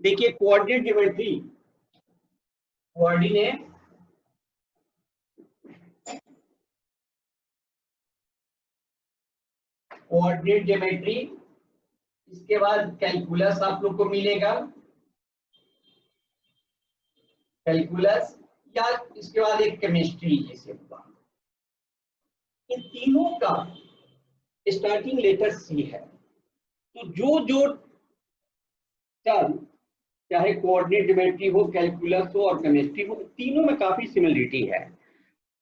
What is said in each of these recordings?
देखिए coordinate geometry, coordinate coordinate geometry, इसके बाद कैलकुलस आप लोग को मिलेगा, कैलकुलस, या इसके बाद एक केमिस्ट्री जैसे हुआ। इन तीनों का स्टार्टिंग लेटर सी है। तो जो जो टर्म, चाहे कोऑर्डिनेट ज्योमेट्री हो, कैलकुलस हो और केमिस्ट्री हो, तीनों में काफी सिमिलरिटी है।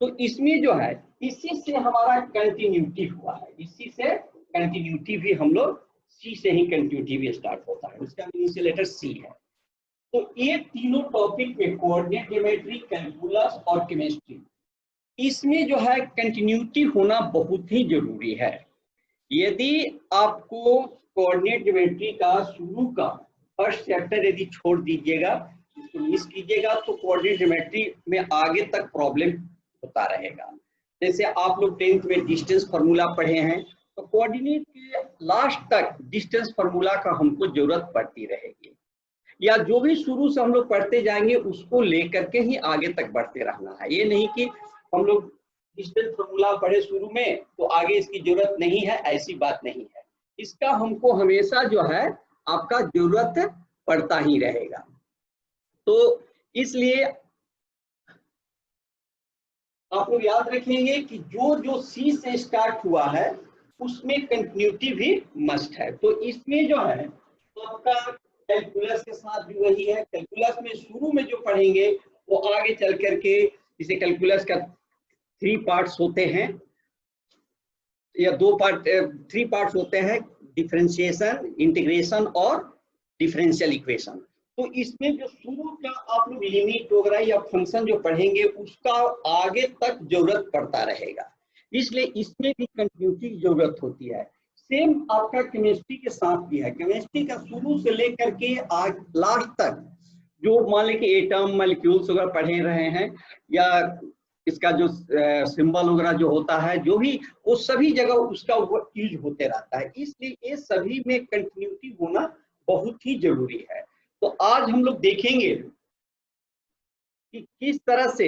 तो इसमें जो है इसी से हमारा कंटिन्यूटी हुआ है, इसी से कंटिन्यूटी भी हम लोग सी से ही कंटिन्यूटी भी स्टार्ट होता है, उसका इनिशियल लेटर सी है। तो ये तीनों टॉपिक में कोऑर्डिनेट ज्योमेट्री, कैलकुलस और केमिस्ट्री, इसमें जो है कंटिन्यूटी होना बहुत ही जरूरी है। यदि आपको कोऑर्डिनेट ज्योमेट्री का शुरू का फर्स्ट चैप्टर यदि छोड़ दीजिएगा, इसको मिस कीजिएगा, तो कोऑर्डिनेट ज्योमेट्री में आगे तक प्रॉब्लम होता रहेगा। जैसे आप लोग 10th में डिस्टेंस फार्मूला पढ़े हैं, तो कोऑर्डिनेट के लास्ट तक डिस्टेंस फार्मूला का हमको जरूरत पड़ती रहेगी, या जो भी शुरू से हम लोग पढ़ते जाएंगे उसको लेकर के ही आगे तक बढ़ते रहना है। ये नहीं कि हम लोग डिस्टेंस फार्मूला पढ़े शुरू में तो आगे इसकी जरूरत नहीं है, ऐसी बात नहीं है। इसका हमको हमेशा जो है आपका जरूरत पड़ता ही रहेगा। तो इसलिए आप लोग याद रखेंगे कि जो जो सी से स्टार्ट हुआ है उसमें कंटिन्यूटी भी मस्ट है। तो इसमें जो है तो आपका कैलकुलस के साथ भी वही है। कैलकुलस में शुरू में जो पढ़ेंगे वो आगे चल करके, जैसे कैलकुलस का 3 पार्ट्स होते हैं या 3 पार्ट्स होते हैं, डिफरेंशिएशन, इंटीग्रेशन और डिफरेंशियल इक्वेशन। तो इसमें जो शुरू का आप लोग लिमिट वगैरह या फंक्शन जो पढ़ेंगे उसका आगे तक जरूरत पड़ता रहेगा, इसलिए इसमें भी कंटिन्यूटी की जरूरत होती है। सेम आपका केमिस्ट्री के साथ भी है। केमिस्ट्री का शुरू से लेकर के लास्ट तक जो मान लें कि एटम, मॉलिक्यूल्स वगैरह पढ़े रहे हैं, या इसका जो सिंबल वगैरह जो होता है, जो भी वो सभी जगह उसका यूज होते रहता है, इसलिए ये सभी में कंटिन्यूटी होना बहुत ही जरूरी है। तो आज हम लोग देखेंगे कि किस तरह से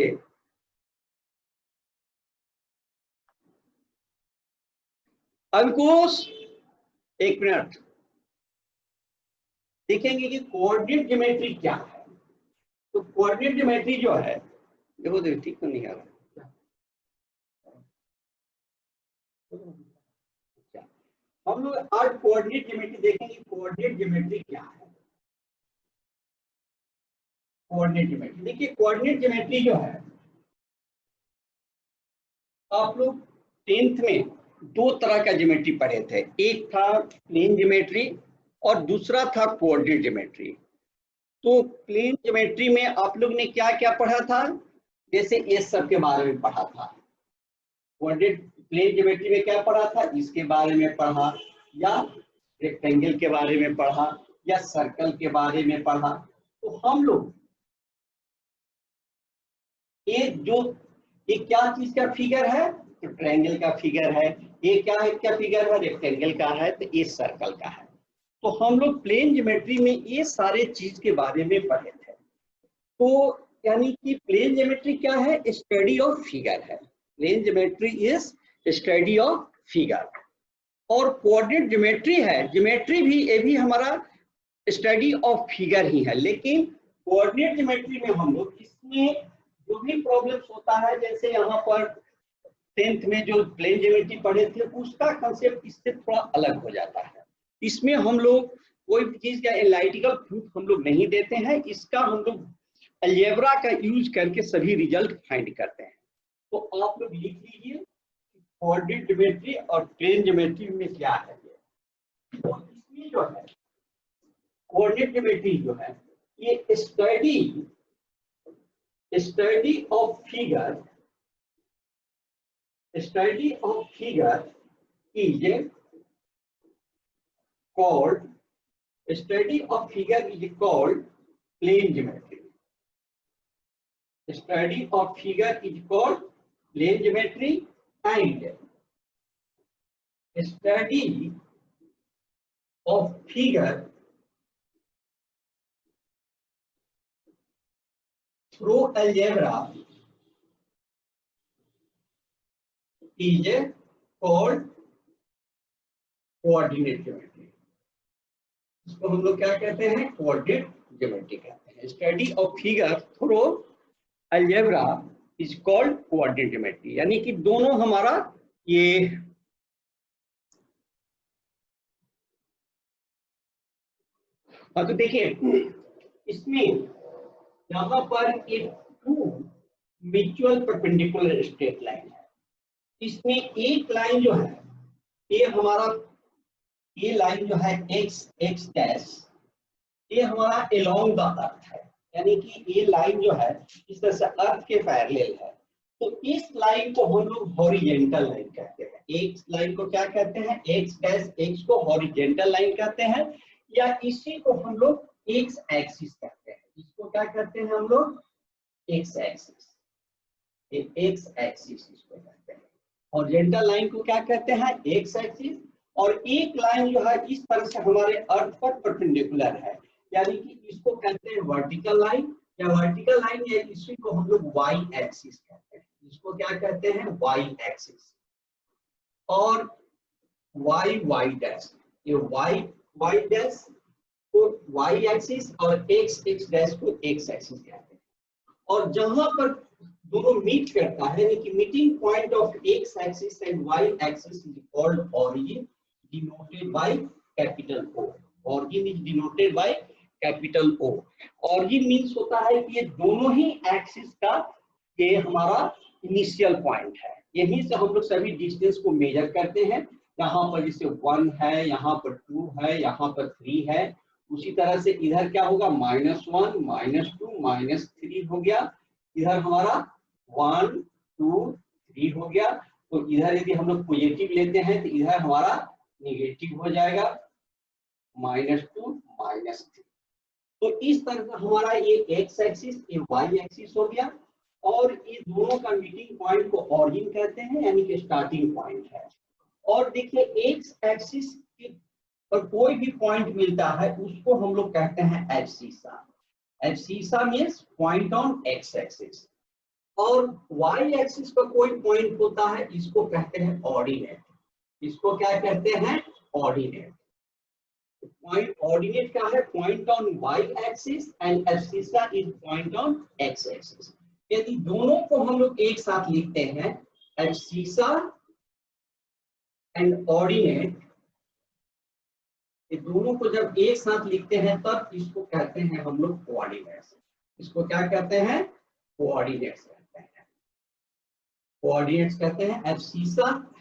अंकुश, एक मिनट, देखेंगे कि कोऑर्डिनेट ज्योमेट्री क्या है। तो कोऑर्डिनेट ज्योमेट्री जो है, देखो देखो ठीक तो नहीं आ रहा, हम लोग आज कोऑर्डिनेट ज्योमेट्री देखेंगे। कोऑर्डिनेट ज्योमेट्री क्या है? कोऑर्डिनेट ज्योमेट्री, देखिए कोऑर्डिनेट ज्योमेट्री जो है, आप लोग 10th में 2 तरह का ज्योमेट्री पढ़े थे, एक था प्लेन ज्योमेट्री और दूसरा था कोऑर्डिनेट ज्योमेट्री। तो प्लेन ज्योमेट्री में आप लोग ने क्या क्या पढ़ा था? जैसे ये सब के बारे में पढ़ा था। कोऑर्डिनेट प्लेन ज्योमेट्री में क्या पढ़ा था? इसके बारे में पढ़ा, या रेक्टेंगल के बारे में पढ़ा, या सर्कल के बारे में पढ़ा। तो हम लोग ये क्या चीज का फिगर है? तो ट्रायंगल का फिगर है। ये क्या है, क्या फिगर है? रेक्टेंगल का है। तो ये सर्कल का है। तो हम लोग प्लेन ज्योमेट्री में ये सारे चीज के बारे में पढ़े थे। तो यानी कि प्लेन ज्योमेट्री क्या है? स्टडी ऑफ फिगर है। Plane geometry is study of figure. और कोऑर्डिनेट ज्योमेट्री है, ज्योमेट्री भी ये भी हमारा स्टडी ऑफ फिगर ही है। लेकिन कोऑर्डिनेट ज्योमेट्री में हम लोग इसमें जो भी प्रॉब्लम्स होता है, जैसे यहाँ पर 10th में जो प्लेन ज्योमेट्री पढ़े थे उसका कंसेप्ट इससे थोड़ा अलग हो जाता है। इसमें हम लोग कोई भी चीज का एनालिटिकल प्रूफ हम लोग नहीं देते हैं, इसका हम लोग अलजेब्रा का यूज करके सभी रिजल्ट फाइंड करते हैं। तो आप लोग लिख लीजिए कोऑर्डिनेट ज्योमेट्री और प्लेन ज्योमेट्री में क्या है। तो इसमें जो है कोऑर्डिनेट ज्योमेट्री जो है, ये study of figure, study of figure is called plane geometry. Study of figure is called plane geometry, and study of figure through algebra is called coordinate geometry. इसको हम लोग क्या कहते हैं? कोऑर्डिनेट ज्योमेट्री कहते हैं। Study of figure through algebra is called coordinate geometry. यानी कि दोनों हमारा ये तो देखिए इसमें यहाँ पर एक two mutual perpendicular straight line है। इसमें एक लाइन जो है ये हमारा ये लाइन जो है x डैश ये हमारा अलोंग द अर्थ है। यानी कि ये लाइन जो है इस तरह से अर्थ के पैरेलल है। तो इस लाइन को हम लोग हॉरिजेंटल लाइन कहते हैं। एक लाइन को क्या कहते हैं? x डैश x को हॉरिजेंटल लाइन कहते हैं, या इसी को हम लोग x एक्सिस कहते हैं। इसको क्या कहते हैं हम लोग? x axis. x एक्सिस इसको कहते हैं। हॉरिजेंटल लाइन को क्या कहते हैं? x axis. और एक लाइन जो है इस तरह से हमारे अर्थ पर परपेंडिकुलर है, यानी कि इसको कहते हैं वर्टिकल लाइन या वर्टिकल लाइन, या इसी को हम लोग y एक्सिस कहते हैं। इसको क्या कहते हैं? y axis. और y डैश, ये y डैश को y एक्सिस और x डैश को x एक्सिस कहते हैं। और जहां पर दोनों मीट करता है, यानी कि meeting point of x axis and y axis is called origin, denoted by capital O. Origin is denoted by capital O. Origin means होता है कि ये दोनों ही एक्सिस का ये हमारा इनिशियल पॉइंट है। यहीं से हम लोग सभी डिस्टेंस को मेजर करते हैं। यहाँ पर जैसे 1 है, यहाँ पर 2 है, यहाँ पर 3 है। उसी तरह से इधर क्या होगा? -1, -2, -3 हो गया। इधर हमारा 1, 2, 3 हो गया। तो इधर यदि हम लोग पॉजिटिव लेते हैं तो इधर हमारा नेगेटिव हो जाएगा, -2, -3। तो इस तरह से हमारा ये x एक्सिस ये y एक्सिस हो गया। और ये दोनों का मीटिंग पॉइंट को ऑरिजिन कहते हैं, यानी कि स्टार्टिंग पॉइंट है। और देखिए x एक्सिस पर कोई भी पॉइंट मिलता है उसको हम लोग कहते हैं abscissa. Abscissa means point on x axis. और y एक्सिस पर कोई पॉइंट होता है इसको कहते हैं ऑर्डिनेट। इसको क्या कहते हैं? ऑर्डिनेट। पॉइंट ऑर्डिनेट क्या है? Point on y axis and abscissa is point on x axis. यदि दोनों को हम लोग एक साथ लिखते हैं, एब्सिसा एंड ऑर्डिनेट, ये दोनों को जब एक साथ लिखते हैं तब इसको कहते हैं हम लोग कोऑर्डिनेट्स। इसको क्या कहते हैं? कोऑर्डिनेट्स कहते हैं। कोऑर्डिनेट्स कहते हैं। एब्सिसा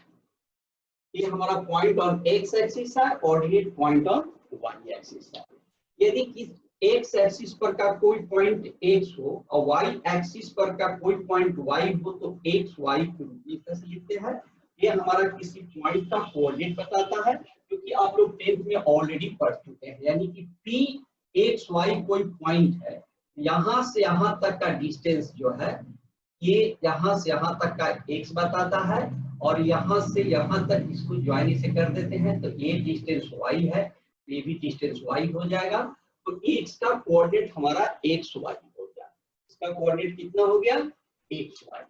ये हमारा पॉइंट ऑन x एक्सिस है, ordinate point on y axis है। यदि किस x एक्सिस पर का कोई पॉइंट x हो और y एक्सिस पर का कोई पॉइंट y हो तो x y को इस तरह से लिखते हैं। ये हमारा किसी पॉइंट का कोऑर्डिनेट बताता है, क्योंकि आप लोग 10th में ऑलरेडी पढ़ चुके हैं। यानी कि p x y कोई पॉइंट है, यहाँ से यहाँ तक का डिस्टेंस जो है ये यहाँ से यहाँ तक का x बताता है, और यहाँ से यहाँ तक इसको ज्वाइन से कर देते हैं तो ये डिस्टेंस y है, ये भी डिस्टेंस y हो जाएगा। तो x का कोऑर्डिनेट हमारा xy हो गया। इसका कोऑर्डिनेट कितना हो गया? xy।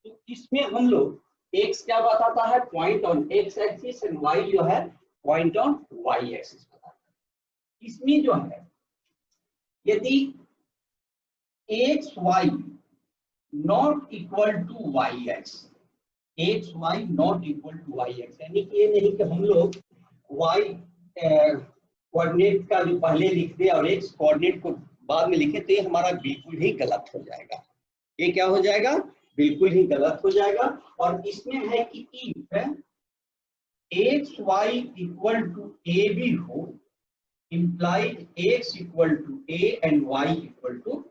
तो इसमें हम लोग x क्या बताता है? Point on x axis, and y जो है पॉइंट ऑन y एक्सिस बताता है। इसमें जो है यदि xy not equal to y xy not equal to y यानी कि ये नहीं कि हम लोग y कोऑर्डिनेट का जो पहले लिख दे और x कोऑर्डिनेट को बाद में लिखे, तो ये हमारा बिल्कुल ही गलत हो जाएगा। ये क्या हो जाएगा? बिल्कुल ही गलत हो जाएगा। और इसमें है कि if xy equal to a भी हो, implied x equal to a and y equal to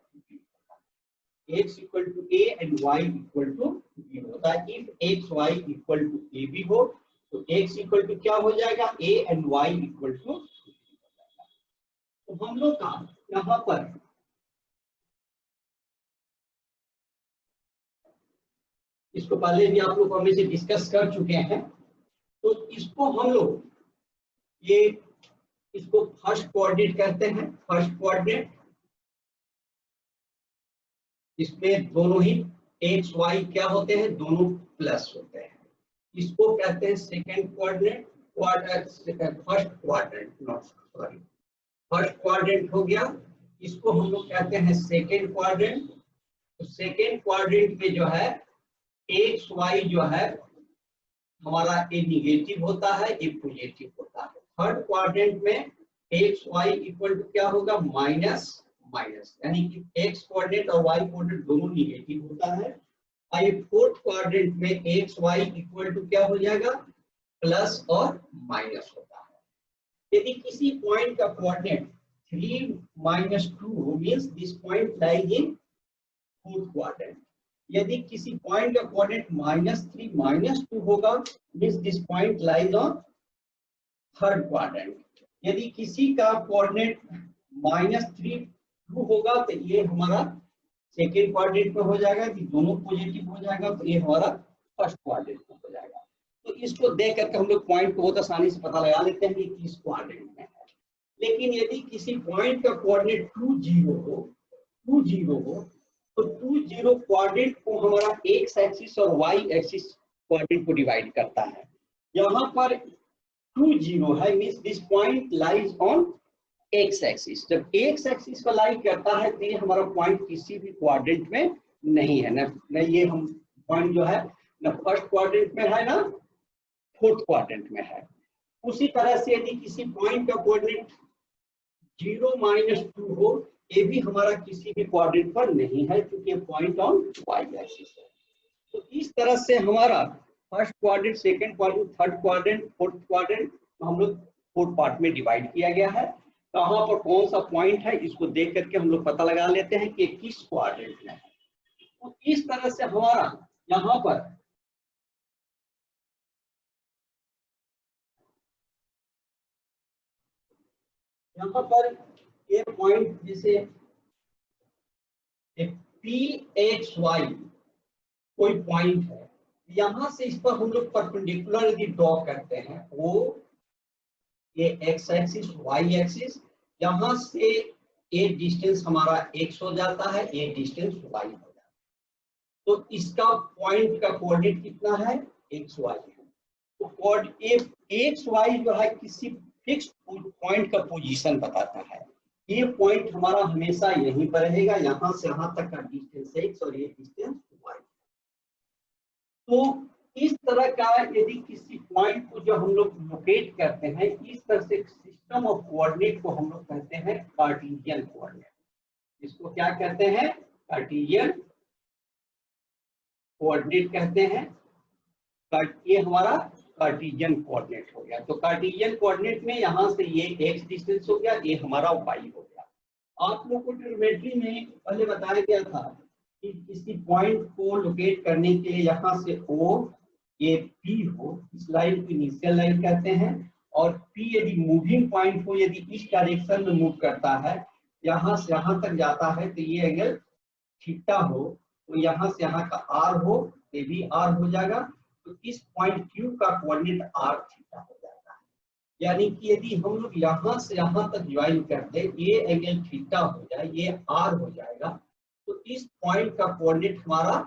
x equal to a and y equal to b होता है। If x y equal to a भी हो तो x इक्वल टू क्या हो जाएगा? a and y equal to b हो जाएगा। तो हम लोग का यहाँ पर इसको पहले भी आप लोग हमें से डिस्कस कर चुके हैं। तो इसको हम लोग ये इसको फर्स्ट कोऑर्डिनेट कहते हैं। फर्स्ट कोऑर्डिनेट इसमें दोनों ही एक्स वाई क्या होते हैं, दोनों प्लस होते हैं। इसको कहते हैं second quadrant, first quadrant, not sorry, first quadrant हो गया। इसको हम लोग कहते हैं सेकेंड क्वाड्रेंट। तो सेकेंड क्वाड्रेंट में जो है एक्स वाई जो है हमारा ए निगेटिव होता है, ए पॉजिटिव होता है। थर्ड क्वाड्रेंट में एक्स वाई इक्वल टू क्या होगा, माइनस माइनस, यानी कि एक्स कोऑर्डिनेट और वाई कोऑर्डिनेट दोनों निगेटिव होता है। और फोर्थ क्वाड्रेंट में एक्स वाई इक्वल टू क्या हो जाएगा, प्लस और माइनस होता है। यदि किसी पॉइंट का coordinate 3 - 2 means this point lies in fourth quadrant. यदि किसी पॉइंट का कोऑर्डिनेट -3 - 2 होगा means this point lies on third quadrant. यदि किसी का कोऑर्डिनेट -3 2 होगा तो ये हमारा सेकेंड क्वाड्रेंट में हो जाएगा, कि दोनों पॉजिटिव हो जाएगा, तो ये हमारा फर्स्ट क्वाड्रेंट में हो जाएगा। तो इसको देख करके हम लोग पॉइंट को बहुत आसानी से पता लगा लेते हैं कि किस क्वाड्रेंट में है। लेकिन यदि किसी पॉइंट का कोऑर्डिनेट 2 0 हो तो 2 0 क्वाड्रेंट को हमारा एक्स एक्सिस और वाई एक्सिस क्वाड्रेंट को डिवाइड करता है। यहाँ पर 2 0 है means this point lies on x axis. जब एक्स एक्सिस पर लाई करता है तो ये हमारा पॉइंट किसी भी क्वाड्रेंट में नहीं है, न ये हम पॉइंट जो है न फर्स्ट क्वाड्रेंट में है ना फोर्थ क्वाड्रेंट में है। उसी तरह से यदि किसी पॉइंट का कोऑर्डिनेट 0 - 2 हो, ये भी हमारा किसी भी क्वाड्रेंट पर नहीं है क्योंकि पॉइंट ऑन वाई एक्सिस है। तो इस तरह से हमारा first quadrant, second quadrant, third quadrant, fourth quadrant हम लोग 4 पार्ट में डिवाइड किया गया है। कहाँ पर कौन सा पॉइंट है इसको देख करके हम लोग पता लगा लेते हैं कि किस क्वाड्रेंट में है। तो इस तरह से हमारा यहाँ पर ये पॉइंट जैसे PXY कोई पॉइंट है, यहां से इस पर हम लोग परपेंडिकुलर यदि ड्रॉ करते हैं, वो ये एक्स एक्सिस वाई एक्सिस, यहां से ये डिस्टेंस हमारा x हो जाता है, ये डिस्टेंस y हो जाता है। तो इसका पॉइंट का कोऑर्डिनेट कितना है, xy है। तो xy जो है किसी फिक्स पॉइंट का पोजीशन बताता है। ये पॉइंट हमारा हमेशा यहीं पर रहेगा, यहां से यहां तक का डिस्टेंस x और ये डिस्टेंस y। तो इस तरह का यदि किसी पॉइंट को जो हम लोग लोकेट करते हैं, इस तरह से सिस्टम ऑफ कोऑर्डिनेट को हम लोग कहते हैं कार्टेशियन कोऑर्डिनेट। इसको क्या कहते हैं, कार्टेशियन कोऑर्डिनेट कहते हैं। ये हमारा कार्टेशियन कोऑर्डिनेट हो गया। तो कार्टेशियन कोऑर्डिनेट में यहाँ से ये x डिस्टेंस हो गया, ये हमारा y हो गया। आप लोग को ट्रिग्नोमेट्री में पहले बताया गया था कि किसी पॉइंट को लोकेट करने के लिए यहाँ से O ये P हो, इस लाइन को इनिशियल लाइन कहते हैं। और P यदि मूविंग पॉइंट हो, यदि इस डायरेक्शन में मूव करता है, यहाँ से यहाँ तक जाता है, तो ये एंगल थीटा हो, तो यहाँ से यहाँ का R हो, ये भी R हो जाएगा। तो इस पॉइंट Q का कोऑर्डिनेट R थीटा हो जाएगा। यानी कि यदि हम लोग यहाँ से यहाँ तक ज्वाइन कर दे, ये एंगल थीटा हो जाए, ये R हो जाएगा। तो इस पॉइंट का कोऑर्डिनेट हमारा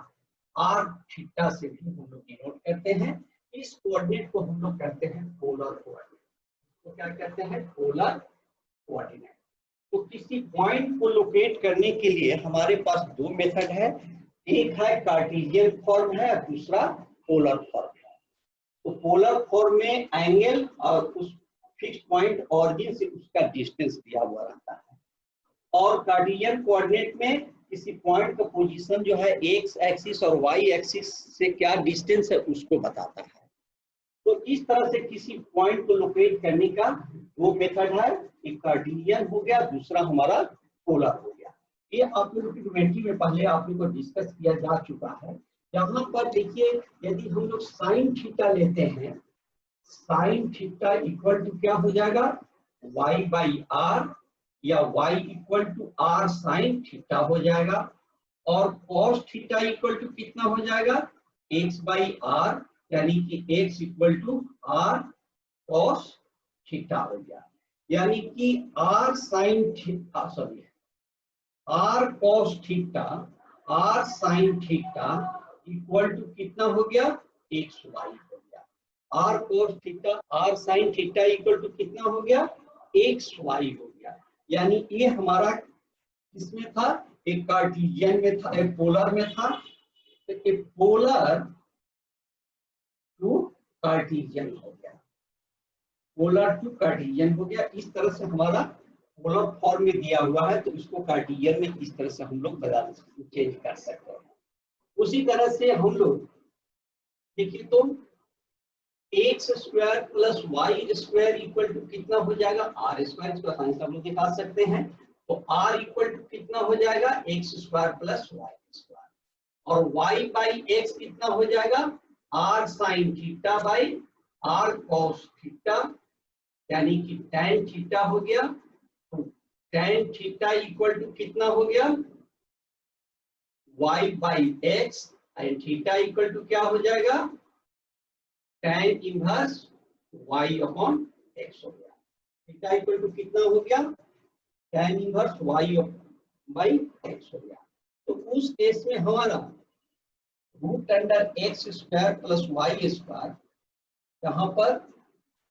R थीटा से भी हम लोग डिनोट करते हैं। इस कोऑर्डिनेट को हम लोग कहते हैं पोलर कोऑर्डिनेट। तो क्या कहते हैं, पोलर कोऑर्डिनेट। तो किसी पॉइंट को लोकेट करने के लिए हमारे पास 2 मेथड है, एक है कार्टेशियन फॉर्म है, दूसरा पोलर फॉर्म है। तो पोलर फॉर्म में एंगल और उस फिक्स पॉइंट ऑरिजिन से उसका डिस्टेंस दिया हुआ रहता है, और कार्टेशियन कोऑर्डिनेट में किसी पॉइंट का पोजीशन जो है एक्स एक्सिस और वाई एक्सिस से क्या डिस्टेंस है उसको बताता है। तो इस तरह से किसी पॉइंट को लोकेट करने का 2 मेथड है, एक कार्टेशियन हो गया, दूसरा हमारा पोलर हो गया। ये आप लोग ट्रिग्नोमेट्री में पहले आप लोग को डिस्कस किया जा चुका है। यहाँ पर देखिए, यदि हम लोग साइन थीटा लेते हैं, साइन थीटा इक्वल टू क्या हो जाएगा, y/r, या y equal to r sine theta हो जाएगा। और cos थीटा इक्वल टू कितना हो जाएगा, x/r, यानी कि x equal to r cos theta हो गया। यानी कि r sine theta, sorry r cos theta r sine theta equal to कितना हो गया, एक्स वाई हो गया। R cos theta, r sine theta equal to कितना हो गया, एक्स वाई हो गया। यानी ये हमारा किसमें था, एक कार्टेशियन में था, एक पोलर में था, तो एक पोलर टू कार्टेशियन हो गया, पोलर टू कार्टेशियन हो गया। इस तरह से हमारा पोलर फॉर्म में दिया हुआ है, तो इसको कार्टेशियन में इस तरह से हम लोग बदल चेंज कर सकते हैं। उसी तरह से हम लोग देखिए तो x square plus y square equal to कितना हो जाएगा, आर स्क्वायर। इसको आसानी से हम लोग दिखा सकते हैं। तो आर इक्वल टू कितना हो जाएगा, x square plus y square, और वाई बाई एक्स कितना हो जाएगा, r sine theta by r cos theta, यानी कि tan थीटा हो गया। तो tan थीटा इक्वल टू कितना हो गया, y by x, and theta equal to क्या हो जाएगा, tan inverse y upon x हो गया। थीटा इक्वल टू कितना हो गया, tan inverse y by x हो गया। तो उस केस में हमारा root under x square plus y square, यहाँ पर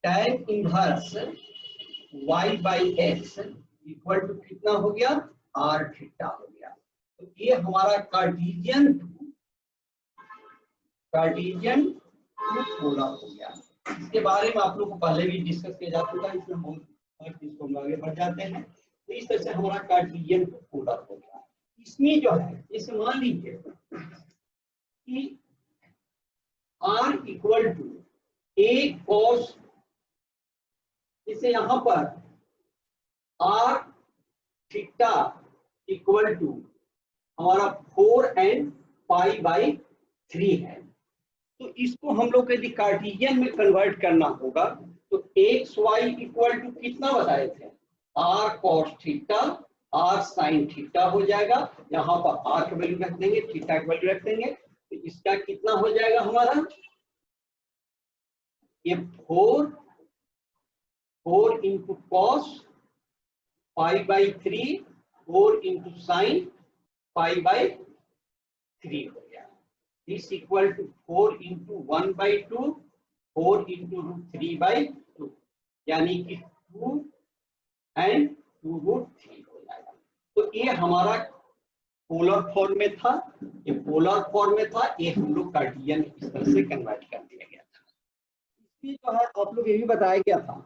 tan inverse y by x equal to कितना हो गया, r थीटा हो गया। तो ये हमारा कार्टेशियन पोलर हो गया। इसके बारे में आप लोग को पहले भी डिस्कस किया जा चुका है, इसमें हम आगे बढ़ जाते हैं। तो इस तरह से हमारा कार्टेशियन पोलर हो गया। इसमें जो है, इसे मान लीजिए कि r equal to a cos, इसे यहाँ पर r थीटा इक्वल टू हमारा 4 and पाई बाई 3 है। तो इसको हम लोग यदि कार्टेशियन में कन्वर्ट करना होगा तो एक्स वाई इक्वल टू कितना बताए थे, r cos theta r sine theta हो जाएगा। यहाँ पर आर की वैल्यू रख देंगे, थीटा की वैल्यू रख देंगे, तो इसका कितना हो जाएगा हमारा, ये 4 into cos pi by 3, 4 into sine pi by 3 हो गया। This equal to 4 into 1/2, 4 into √3 by 2, यानी कि 2 and 2√3 हो जाएगा। तो ये हमारा पोलर फॉर्म में था, ये पोलर फॉर्म में था, ये हम लोग कार्टेशियन इस तरह से कन्वर्ट कर दिया गया था। इसमें जो है आप लोग ये भी बताया गया था,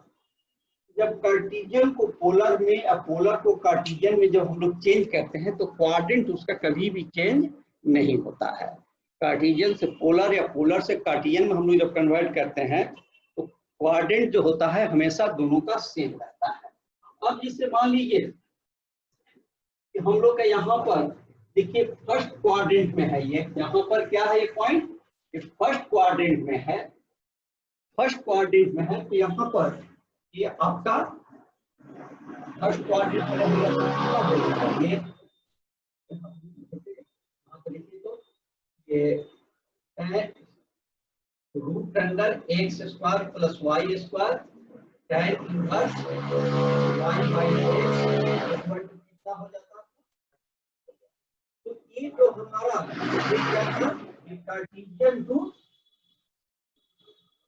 जब कार्टेशियन को पोलर में या पोलर को कार्टेशियन में जब हम लोग चेंज करते हैं तो क्वाड्रेंट उसका कभी भी चेंज नहीं होता है। कार्टेशियन से पोलर या पोलर से कार्टेशियन में हम लोग जब कन्वर्ट करते हैं तो क्वाड्रेंट जो होता है हमेशा दोनों का सेम रहता है। अब जिससे मान लीजिए कि हम लोग का यहाँ पर देखिए फर्स्ट क्वाड्रेंट में है, ये यहाँ पर क्या है, ये पॉइंट ये फर्स्ट क्वाड्रेंट में है, फर्स्ट क्वाड्रेंट में है। तो यहाँ पर ये आपका फर्स्ट क्वाड्रेंट में रहेगा, तो ये root under x square plus y square tan inverse y by x equal to कितना हो जाता है। तो ये जो हमारा ये क्या था, ये कार्टेशियन टू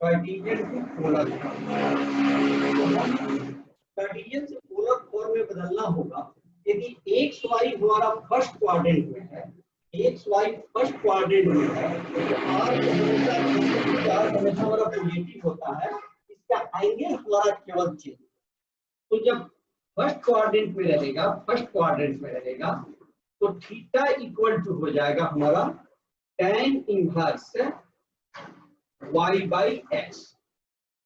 पोलर, कार्टेशियन से पोलर फॉर्म में बदलना होगा। यदि एक्स वाई हमारा फर्स्ट क्वाड्रेंट में है, एक्स वाई फर्स्ट क्वाड्रेंट में है, तो आर हमेशा हमारा पॉजिटिव होता है, इसका एंगल हमारा केवल चेंज। तो जब फर्स्ट क्वाड्रेंट में रहेगा, फर्स्ट क्वाड्रेंट में रहेगा तो थीटा इक्वल टू हो जाएगा हमारा tan inverse y by x.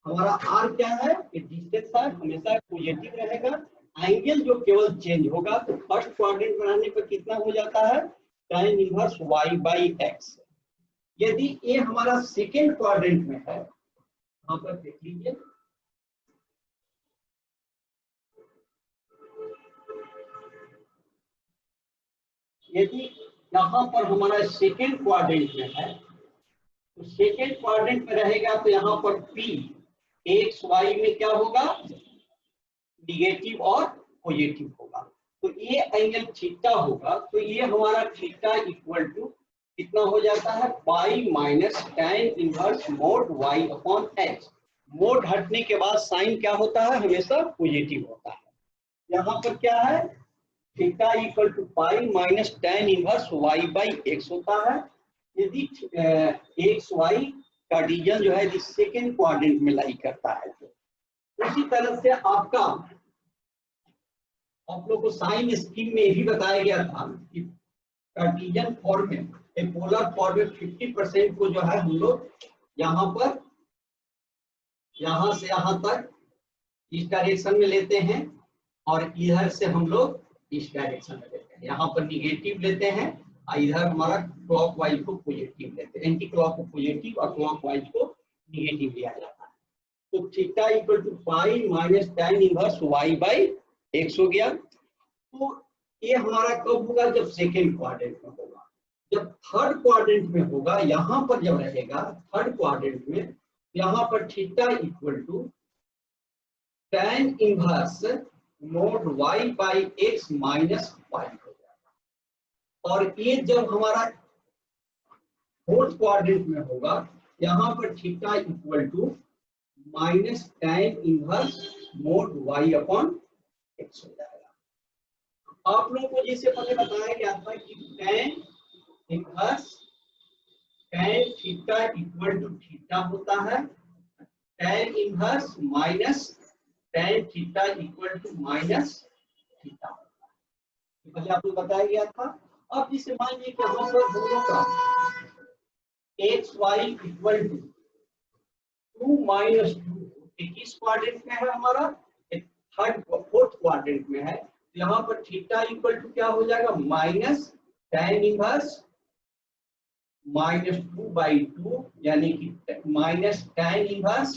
हमारा r क्या है, ये डिस्टेंस है, हमेशा पॉजिटिव रहेगा, एंगल जो केवल चेंज होगा। तो फर्स्ट क्वाड्रेंट बनाने पर कितना हो जाता है, tan inverse y by x. यदि ये हमारा सेकेंड क्वाड्रेंट में है, यहाँ पर देख लीजिए, यदि यहाँ पर हमारा सेकेंड क्वाड्रेंट में है, तो सेकेंड क्वाड्रेंट में रहेगा तो यहाँ पर p एक्स वाई में क्या होगा, निगेटिव और पॉजिटिव होगा। तो ये एंगल थीटा होगा तो ये हमारा थीटा इक्वल टू कितना हो जाता है, पाई minus tan inverse mod y upon x। Mode हटने के बाद साइन क्या होता है, हमेशा पॉजिटिव होता है। यहाँ पर क्या है, theta equal to pi minus tan inverse y by x होता है। यदि एक्स वाई कार्डिजन जो है सेकेंड क्वाड्रेंट में लाई करता है तो उसी तरह से आपका आप लोग को साइन स्कीम में भी बताया गया था कि कार्टेशियन फॉर्म में, पोलर फॉर्म में 50% को जो है हम लोग यहाँ पर यहाँ से यहाँ तक इस डायरेक्शन में लेते हैं और इधर से हम लोग इस डायरेक्शन में लेते हैं। यहाँ पर निगेटिव लेते हैं और इधर हमारा क्लॉकवाइज को पॉजिटिव लेते हैं, एंटी क्लॉक को पॉजिटिव और क्लॉकवाइज को निगेटिव लिया जाता है। तो theta equal to pi minus tan inverse y by x हो गया। तो ये हमारा कब होगा, जब सेकेंड क्वाड्रेंट में होगा। जब थर्ड क्वाड्रेंट में होगा, यहाँ पर जब रहेगा थर्ड क्वाड्रेंट में, यहाँ पर theta equal to tan inverse mod y by x minus pi हो जाएगा। और ये जब हमारा फोर्थ क्वाड्रेंट में होगा, यहाँ पर theta equal to minus tan inverse mod y upon x हो जाएगा। आप लोगों को जैसे पहले बताया गया था कि tan inverse tan theta equal to theta होता है, tan inverse minus tan theta equal to minus theta होता है। पहले आपको बताया गया था। अब जिसे मान लीजिए कि यहाँ पर दोनों का x y equal to 2 minus 2 किस क्वाड्रेंट में है, हमारा थर्ड फोर्थ क्वाड्रेंट में है। यहाँ पर थीटा इक्वल टू क्या हो जाएगा, माइनस tan इनवर्स माइनस 2/2 यानी कि माइनस tan इनवर्स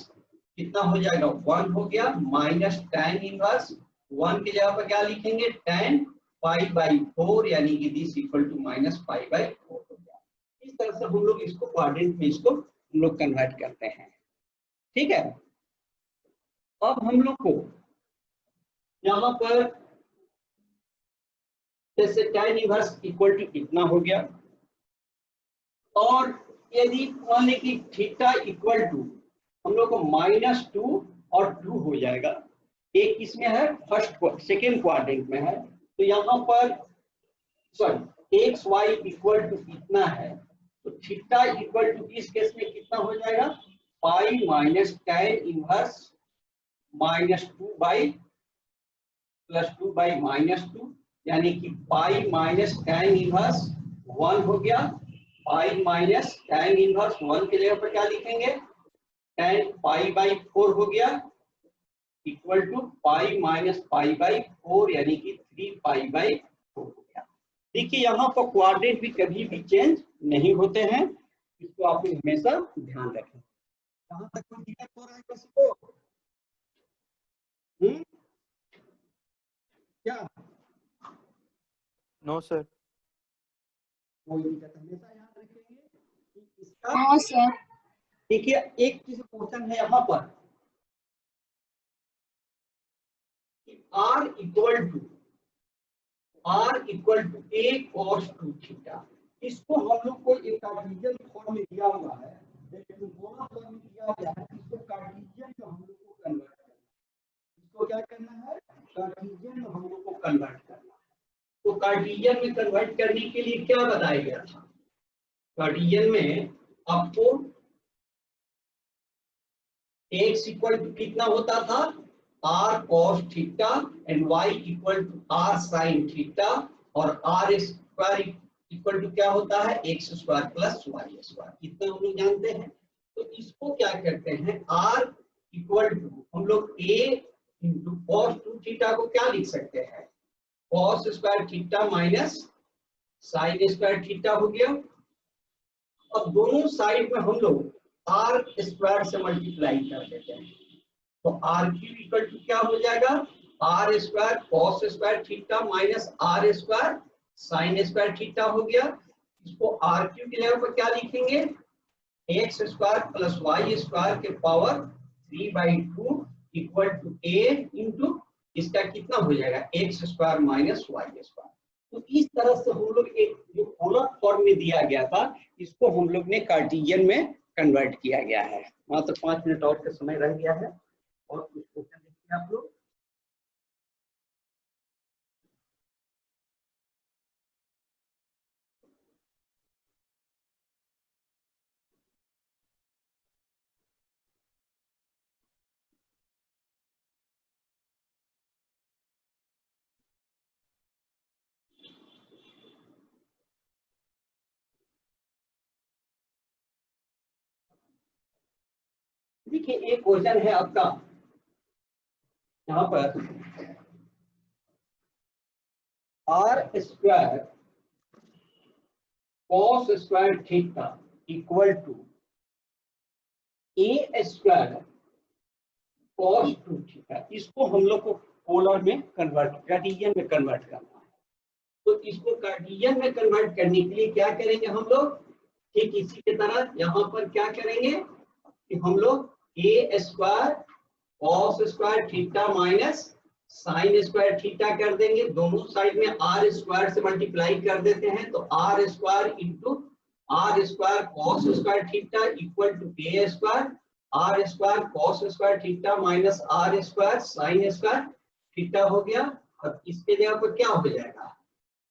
कितना हो जाएगा, 1 हो गया, माइनस tan इनवर्स 1 की जगह पर क्या लिखेंगे, tan π/4 यानी कि दिस इक्वल टू माइनस π/4 हो गया। इस तरह से हम लोग इसको क्वाड्रेंट में इसको हम लोग कन्वर्ट करते हैं। ठीक है, अब हम लोग को यहाँ पर जैसे tan इनवर्स इक्वल टू इतना हो गया, और यदि मान लें कि थीटा इक्वल टू हम लोग को -2 और 2 हो जाएगा। एक इसमें है फर्स्ट सेकेंड क्वाड्रेंट में है, तो यहाँ पर sorry x y equal to इतना है, तो थीटा इक्वल टू इस केस में कितना हो जाएगा, pi minus tan inverse -2 by +2 by -2 यानी कि पाई माइनस tan इनवर्स 1 हो गया। पाई माइनस tan इनवर्स 1 के जगह पर क्या लिखेंगे, tan π/4 हो गया इक्वल टू पाई माइनस π/4 यानी कि 3π/4 हो गया। देखिए यहाँ पर क्वाड्रेंट भी कभी भी चेंज नहीं होते हैं, इसको आप हमेशा ध्यान रखें। यहाँ तक कोई दिक्कत हो रहा है किसी को? क्या? No sir. कोई दिक्कत हमेशा याद रखेंगे कि इसका हाँ सर। देखिए एक चीज क्वेश्चन है यहाँ पर, R equal to a cos 2 theta, इसको हम लोग को एक कार्टेशियन फॉर्म में दिया हुआ है, दोनों फॉर्म में दिया गया है। इसको कार्टेशियन में हम लोग को कन्वर्ट करना है। इसको क्या करना है, कार्टेशियन में हम लोग को कन्वर्ट करना है। तो कार्टेशियन में कन्वर्ट करने के लिए क्या बताया गया था, कार्टेशियन में आपको x इक्वल टू कितना होता था, r cos theta and y equal to r sin theta, और r स्क्वायर इक्वल टू क्या होता है, x square plus y square, इतना हम लोग जानते हैं। तो इसको क्या करते हैं, r इक्वल टू हम लोग a इंटू cos 2 थीटा को क्या लिख सकते हैं, cos square theta minus sin square theta हो गया। अब दोनों साइड में हम लोग r स्क्वायर से मल्टीप्लाई कर देते हैं, तो r क्यूब इक्वल टू क्या हो जाएगा, r square cos square theta minus r square sin square theta हो गया। इसको r क्यूब की जगह पर क्या लिखेंगे, x square plus y square के power 3/2 equal to a into इसका कितना हो जाएगा x square minus y square. तो इस तरह से हम लोग एक जो पोलर फॉर्म में दिया गया था इसको हम लोग ने कार्टेशियन में कन्वर्ट किया गया है। मात्र 5 मिनट और का समय रह गया है और कुछ क्वेश्चन देखिए आप लोग। देखिए एक क्वेश्चन है आपका यहाँ पर R square cos square theta equal to a square cos 2 theta. इसको हम लोग को पोलर में कन्वर्ट कार्टेशियन में कन्वर्ट करना है। तो इसको कार्टेशियन में कन्वर्ट करने के लिए क्या करेंगे हम लोग, ठीक इसी की तरह यहाँ पर क्या करेंगे कि हम लोग a square cos square theta minus sine square theta कर देंगे। दोनों साइड में आर स्क्वायर से मल्टीप्लाई कर देते हैं तो R square into R square cos square theta equal to a square R square cos square theta minus R square sine square theta हो गया। अब इसके जगह पर क्या हो जाएगा,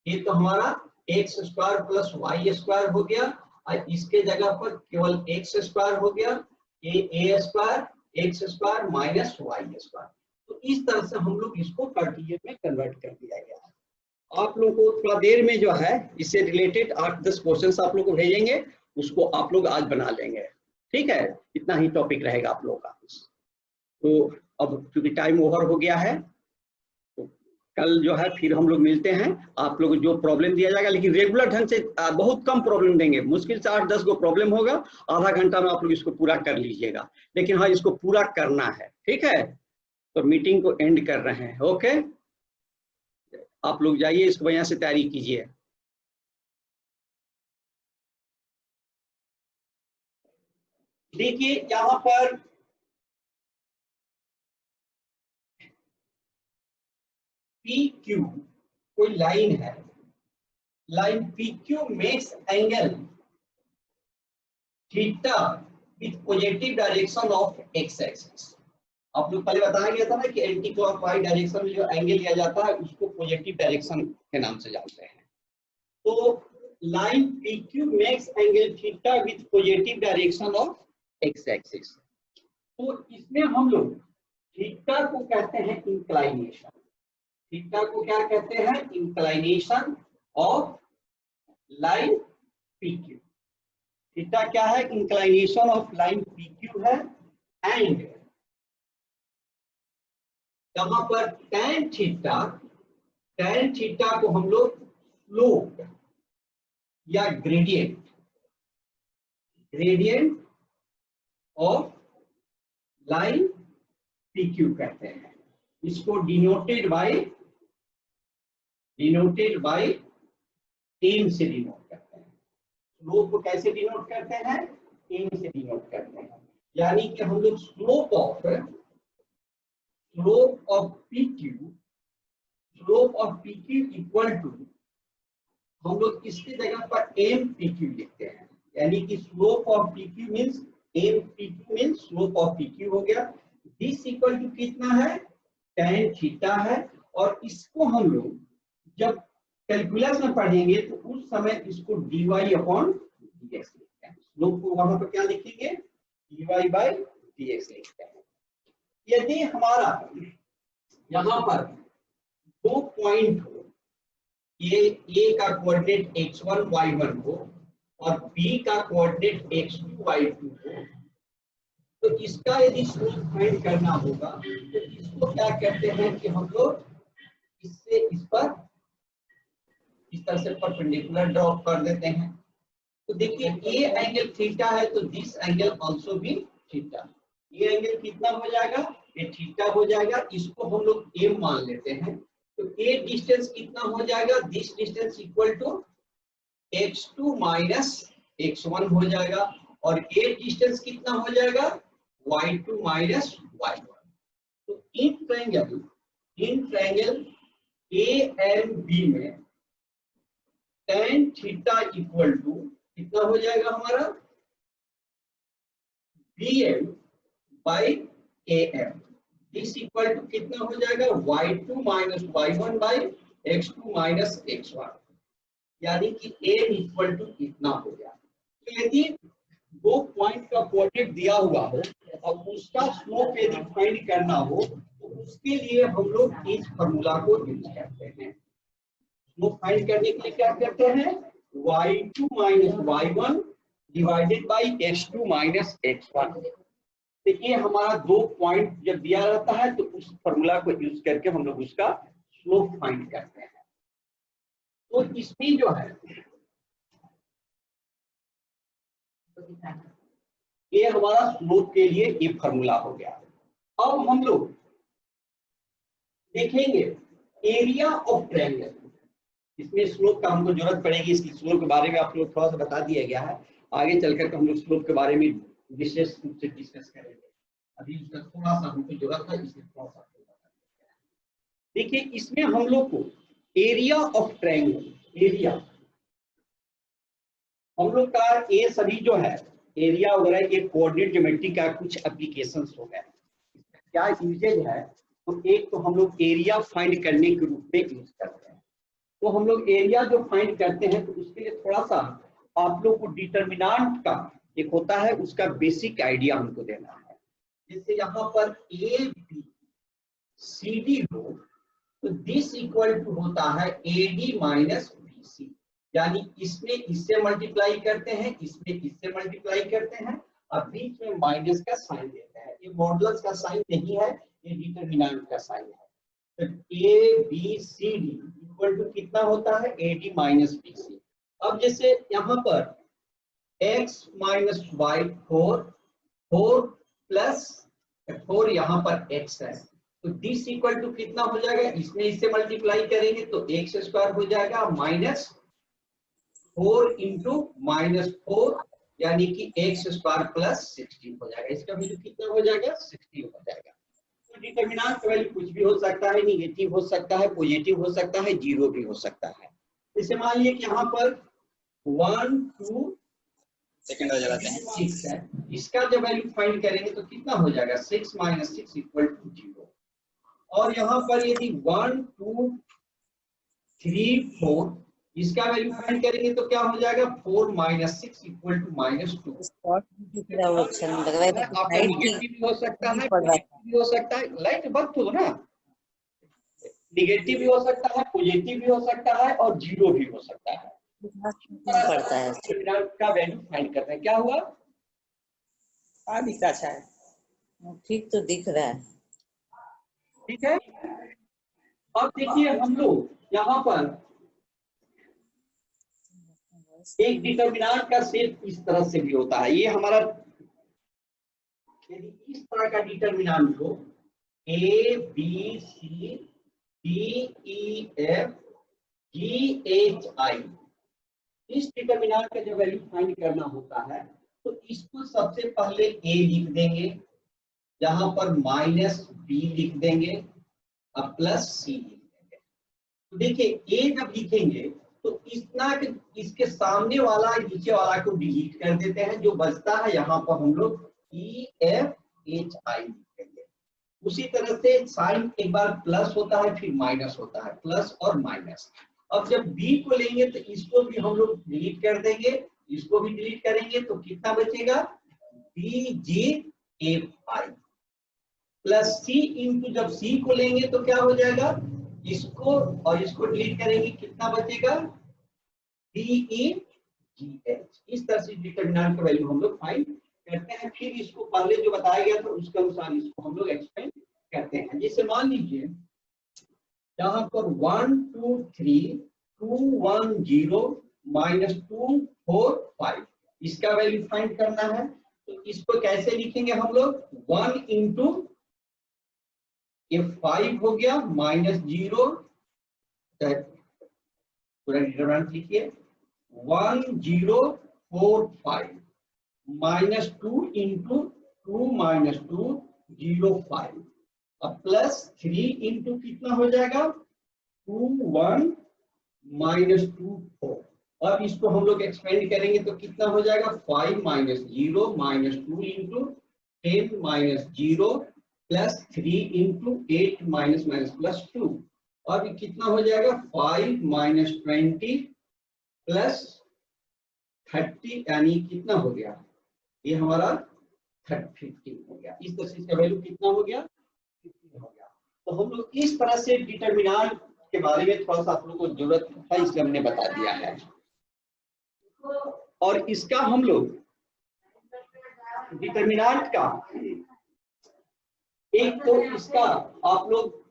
ये तो हमारा x square plus y square हो गया और इसके जगह पर केवल एक्स स्क्वायर हो गया, a square x square minus y square. तो इस तरह से हम लोग इसको कार्टेशियन में कन्वर्ट कर दिया गया है। आप लोगों को थोड़ा देर में जो है इससे रिलेटेड 8-10 क्वेश्चंस आप लोग को भेजेंगे, उसको आप लोग आज बना लेंगे। ठीक है, इतना ही टॉपिक रहेगा आप लोगों का। तो अब क्योंकि टाइम ओवर हो गया है तो कल जो है फिर हम लोग मिलते हैं। आप लोग जो प्रॉब्लम दिया जाएगा लेकिन रेगुलर ढंग से बहुत कम प्रॉब्लम देंगे, मुश्किल से 8-10 को प्रॉब्लम होगा, आधा घंटा में आप लोग इसको पूरा कर लीजिएगा। लेकिन हाँ इसको पूरा करना है, ठीक है। तो मीटिंग को एंड कर रहे हैं। ओके, आप लोग जाइए इसको बढ़िया से तैयारी कीजिए। देखिए यहाँ पर पी क्यू कोई लाइन है, line P Q makes angle theta with positive direction of x axis. आप लोग पहले बताया गया था ना कि एंटी क्लॉकवाइज डायरेक्शन में जो एंगल लिया जाता है उसको पॉजिटिव डायरेक्शन के नाम से जानते हैं। तो line P Q makes angle theta with positive direction of x axis. तो इसमें हम लोग थीटा को कहते हैं इंक्लाइनेशन, थीटा को क्या कहते हैं, inclination of line P Q. Theta क्या है, inclination of line P Q है। एंड यहाँ पर tan थीटा को हम लोग स्लोप या gradient of line P Q कहते हैं। इसको डिनोटेड बाय एम से डिनोट करते हैं। स्लोप को कैसे डिनोट करते हैं, एम से डिनोट करते हैं। यानी कि हम लोग slope of PQ equal to हम लोग इसकी जगह पर एम PQ लिखते हैं। यानी कि slope of PQ means M PQ means slope of PQ हो गया। दिस इक्वल टू कितना है, tan थीटा है। और इसको हम लोग जब कैलकुलस में पढ़ेंगे तो उस समय इसको dy अपॉन dx लिखते हैं। स्लोप को वहां पर क्या लिखेंगे, dy बाय dx लिखते हैं। यदि हमारा यहाँ पर 2 पॉइंट हो, ये a का कोऑर्डिनेट x1 y1 हो और b का कोऑर्डिनेट x2 y2 हो, तो इसका यदि स्लोप फाइंड करना होगा तो इसको क्या कहते हैं कि हम लोग इससे इस पर इस तरह से परपेंडिकुलर ड्रॉप कर देते हैं। तो देखिए ए एंगल थीटा है तो दिस एंगल आल्सो भी थीटा। ये एंगल कितना हो जाएगा, ये थीटा हो जाएगा। इसको हम लोग m मान लेते हैं। तो ए डिस्टेंस कितना हो जाएगा, this distance equal to x2 minus x1 हो जाएगा। और ए डिस्टेंस कितना हो जाएगा, y2 माइनस y1। तो in triangle in triangle AMB में tan थीटा इक्वल टू कितना हो जाएगा हमारा BM by AM। This equal to कितना हो जाएगा y2 minus y1 by x2 minus x1, यानी कि m इक्वल टू इतना हो गया। तो यदि दो पॉइंट का कोऑर्डिनेट दिया हुआ हो और उसका स्लोप यदि फाइंड करना हो तो उसके लिए हम लोग इस फार्मूला को यूज करते हैं। स्लोप फाइंड करने के लिए क्या करते हैं, y2 minus y1 divided by x2 minus x1। तो ये हमारा दो पॉइंट जब दिया रहता है तो उस फार्मूला को यूज करके हम लोग उसका स्लोप फाइंड करते हैं। तो इसमें जो है ये हमारा स्लोप के लिए ये फार्मूला हो गया। अब हम लोग देखेंगे एरिया ऑफ ट्रायंगल। इसमें स्लोप का हमको जरूरत पड़ेगी, इसकी स्लोप के बारे में आप लोग थोड़ा सा बता दिया गया है, आगे चलकर हम लोग स्लोप के बारे में विशेष रूप से डिस्कस करेंगे। अभी उसका थोड़ा सा हमको जरूरत है, इसलिए थोड़ा सा देखिए। इसमें हम लोग को एरिया ऑफ ट्रायंगल, एरिया हम लोग का ये सभी जो है एरिया वगैरह ये कोऑर्डिनेट ज्योमेट्री का कुछ एप्लीकेशंस हो गए। क्या यूजेज है, तो एक तो हम लोग एरिया फाइंड करने के रूप में यूज करते हैं। तो हम लोग एरिया जो फाइंड करते हैं तो उसके लिए थोड़ा सा आप लोग को डिटर्मिनेंट का एक होता है उसका बेसिक आइडिया हमको देना है। जैसे यहाँ पर ABCD हो तो दिस इक्वल टू होता है AD माइनस BC, यानी इसमें इससे मल्टीप्लाई करते हैं, इसमें इससे मल्टीप्लाई करते हैं और बीच में माइनस का साइन देते हैं। ये मॉडुलस का साइन नहीं है, ये डिटर्मिनेंट का साइन है। तो ABCD इक्वल टू कितना होता है AD माइनस BC। अब जैसे यहाँ पर x माइनस y 4 प्लस 4 यहाँ पर x है तो दिस इक्वल टू कितना हो जाएगा, इसमें इससे मल्टीप्लाई करेंगे तो x स्क्वायर हो जाएगा माइनस 4 इंटू माइनस 4 यानी कि x स्क्वायर प्लस 16 हो जाएगा। इसका वैल्यू कितना हो जाएगा 16 हो जाएगा। तो डिटर्मिनेंट का वैल्यू कुछ भी हो सकता है, निगेटिव हो सकता है, पॉजिटिव हो सकता है, जीरो भी हो सकता है। जैसे मान लीजिए कि यहाँ पर 1 2 सेकंड हो जाते हैं 6 है, इसका जब वैल्यू फाइंड करेंगे तो कितना हो जाएगा 6 माइनस 6 इक्वल टू 0। और यहाँ पर यदि 1 2 3 4 इसका वैल्यू फाइंड करेंगे तो क्या हो जाएगा 4 माइनस 6 इक्वल टू माइनस 2। आपका निगेटिव भी हो सकता है, पॉजिटिव भी हो सकता है, लाइट बल्ब हो ना, निगेटिव भी हो सकता है, पॉजिटिव भी हो सकता है और जीरो भी हो सकता है। पड़ता है का वैल्यू फाइंड करते हैं। क्या हुआ दिखता अच्छा है, ठीक तो दिख रहा है, ठीक है। अब देखिए हम लोग यहाँ पर एक डिटर्मिनेंट का शेप इस तरह से भी होता है। ये हमारा यदि इस तरह का डिटर्मिनेंट हो ABCDEFGHI, इस डिटर्मिनेंट का जब वैल्यू फाइंड करना होता है तो इसको सबसे पहले A लिख देंगे, यहाँ पर माइनस B लिख देंगे और प्लस C लिख देंगे। तो देखिए A जब लिखेंगे तो इतना इसके सामने वाला नीचे वाला को डिलीट कर देते हैं, जो बचता है यहाँ पर हम लोग EFHI लिखेंगे। उसी तरह से साइन एक बार प्लस होता है फिर माइनस होता है, प्लस और माइनस। अब जब B को लेंगे तो इसको भी हम लोग डिलीट कर देंगे, इसको भी डिलीट करेंगे तो कितना बचेगा BGFI प्लस C इंटू जब C को लेंगे तो क्या हो जाएगा, इसको और इसको डिलीट करेंगे कितना बचेगा DEGH। इस तरह से डिटर्मिनेंट का वैल्यू हम लोग फाइंड करते हैं। फिर इसको पहले जो बताया गया था उसके अनुसार इसको हम लोग एक्सपेंड करते हैं। जैसे मान लीजिए यहाँ पर 1 2 3 2 1 0 माइनस 2 4 5 इसका वैल्यू फाइंड करना है। तो इसको कैसे लिखेंगे हम लोग 1 इंटू ये 5 हो गया माइनस 0, पूरा डिटरमिनेंट लिखिए 1 0 4 5 माइनस 2 इंटू 2 माइनस 2 0 5 अब +3 इंटू कितना हो जाएगा 2 1 -2 4। अब इसको हम लोग एक्सपेंड करेंगे तो कितना हो जाएगा 5 -0 -2 इंटू 10 -0 +3 इंटू 8 -+2। अब कितना हो जाएगा 5 -20 +30 यानी कितना हो गया ये हमारा 15 हो गया। इस तरह से इसका वैल्यू कितना हो गया 15 हो गया। तो हम लोग इस तरह से डिटरमिनेंट के बारे में थोड़ा सा आप लोग को जरूरत है इसलिए हमने बता दिया है। और इसका हम लोग डिटरमिनेंट का एक तो इसका आप लोग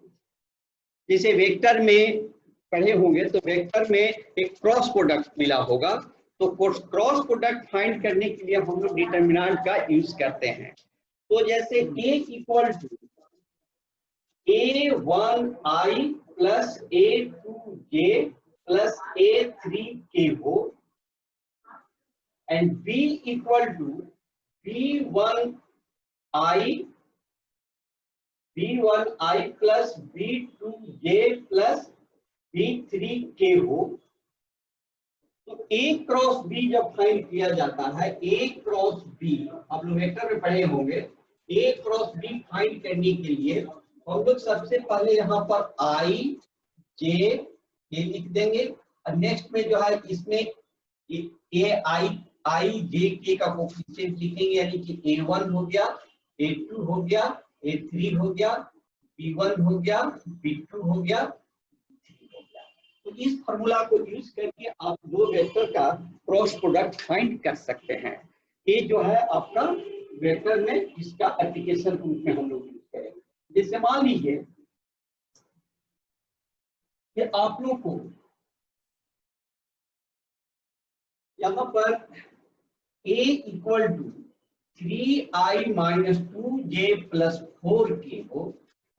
जैसे वेक्टर में पढ़े होंगे तो वेक्टर में एक क्रॉस प्रोडक्ट मिला होगा, तो क्रॉस प्रोडक्ट फाइंड करने के लिए हम लोग डिटरमिनेंट का यूज करते हैं। तो जैसे A equal to A1i plus A2j plus A3k हो and B equal to B1i plus B2j plus B3k हो, तो A क्रॉस B जब फाइंड किया जाता है A क्रॉस B आप लोग वेक्टर में पढ़े होंगे, A क्रॉस B फाइंड करने के लिए हम लोग सबसे पहले यहाँ पर I J K लिख देंगे और नेक्स्ट में जो है इसमें I J K का कोफिशिएंट लिखेंगे, यानी कि A1 हो गया, A2 हो गया, A3 हो गया, B1 हो गया, B2 हो गया, B3 हो गया। तो इस फॉर्मूला को यूज करके आप दो वेक्टर का क्रॉस प्रोडक्ट फाइंड कर सकते हैं। ये जो है आपका वेक्टर में इसका एप्लीकेशन रूप में हम लोग यूज करेंगे। जैसे मान लीजिए कि आप लोग को यहाँ पर A equal to 3i minus 2j plus 4k हो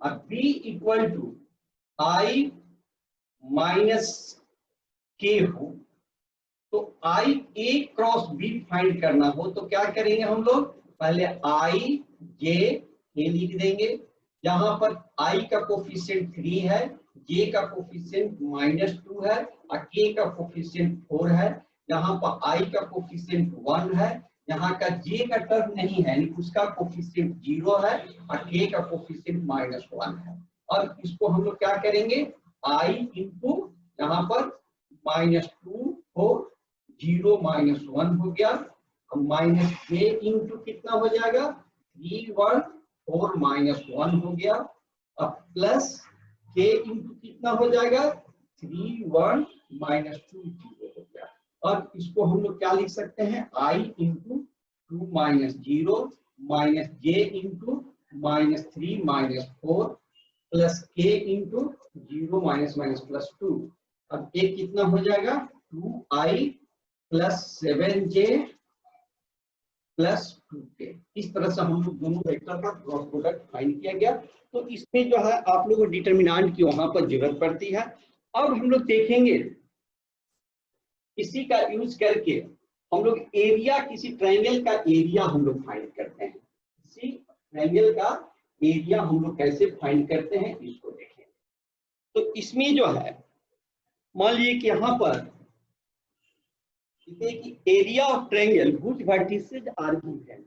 और B equal to i minus k हो, तो I A cross B find करना हो तो क्या करेंगे हम लोग, पहले I J K लिख देंगे। यहाँ पर I का कोफिशिएंट 3 है, J का कोफिशिएंट -2 है और K का कोफिशिएंट 4 है। यहाँ पर I का कोफिशिएंट 1 है, यहाँ का J का टर्म नहीं है, उसका कोफिशिएंट 0 है और K का कोफिशिएंट -1 है। और इसको हम लोग क्या करेंगे I इंटू यहाँ पर -2 हो 0 -1 हो गया, -k इंटू कितना हो जाएगा 3 1 4 -1 हो गया, अब प्लस k इंटू कितना हो जाएगा 3 1 -2 0 हो गया। और इसको हम लोग क्या लिख सकते हैं I into 2 -0 -j into -3 -4 plus k into 0 -+2। अब एक कितना हो जाएगा 2i plus 7j plus 2k। इस तरह से हम लोग दोनों वेक्टर का क्रॉस प्रोडक्ट फाइंड किया गया। तो इसमें जो है आप लोगों को डिटरमिनेंट की वहां पर जरूरत पड़ती है। अब हम लोग देखेंगे इसी का यूज करके हम लोग एरिया, किसी ट्रायंगल का एरिया हम लोग फाइंड करते हैं। किसी ट्रायंगल का एरिया हम लोग कैसे फाइंड करते हैं इसको देखें। तो इसमें जो है मान लीजिए कि यहाँ पर area of triangle which vertices are given,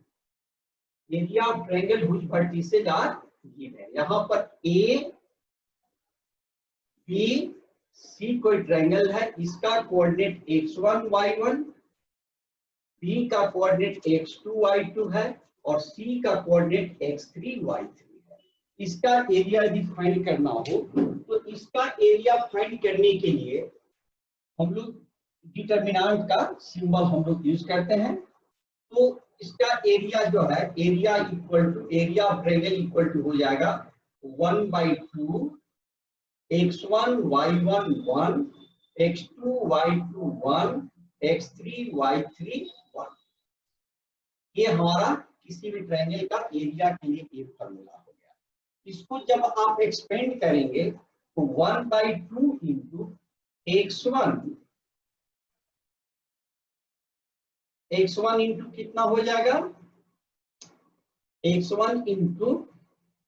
area of triangle which vertices are given. यहाँ पर ए बी सी कोई ट्रायंगल है, इसका कोऑर्डिनेट x1 y1, बी का कोऑर्डिनेट x2 y2 है और सी का कोऑर्डिनेट x3 y3 है। इसका एरिया यदि फाइंड करना हो तो इसका एरिया फाइंड करने के लिए हम लोग डिटरमिनेंट का सिंबल हम लोग यूज करते हैं। तो इसका एरिया जो है area equal to area of triangle equal to हो जाएगा 1/2 x1 y1 1 x2 y2 1 x3 y3 1। ये हमारा किसी भी ट्रायंगल का एरिया के लिए एक फॉर्मूला हो गया। इसको जब आप एक्सपेंड करेंगे तो 1/2 इंटू x1 इंटू कितना हो जाएगा x1 इंटू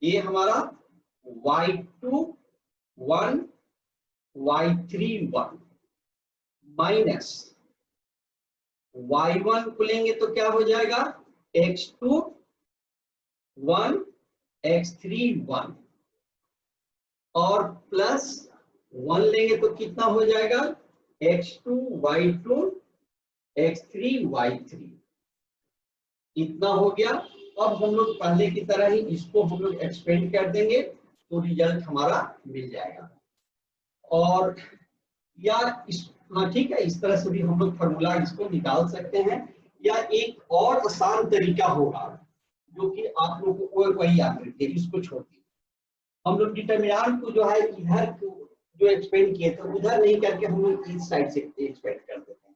ये हमारा y2 1 y3 1 माइनस y1 को लेंगे तो क्या हो जाएगा x2 1 x3 1 और प्लस 1 लेंगे तो कितना हो जाएगा x2 y2 x3 y3 इतना हो गया। अब हम लोग पहले की तरह ही इसको हम लोग एक्सपेंड कर देंगे तो रिजल्ट हमारा मिल जाएगा। और या इस हाँ ठीक है, इस तरह से भी हम लोग फॉर्मूला इसको निकाल सकते हैं, या एक और आसान तरीका होगा जो कि आप लोगों को वही याद रखिए, इसको छोड़ दिए हम लोग डिटरमिनेंट को जो है इधर जो एक्सपेंड किए थे उधर नहीं करके हम लोग इस साइड से एक्सपेंड कर देते हैं।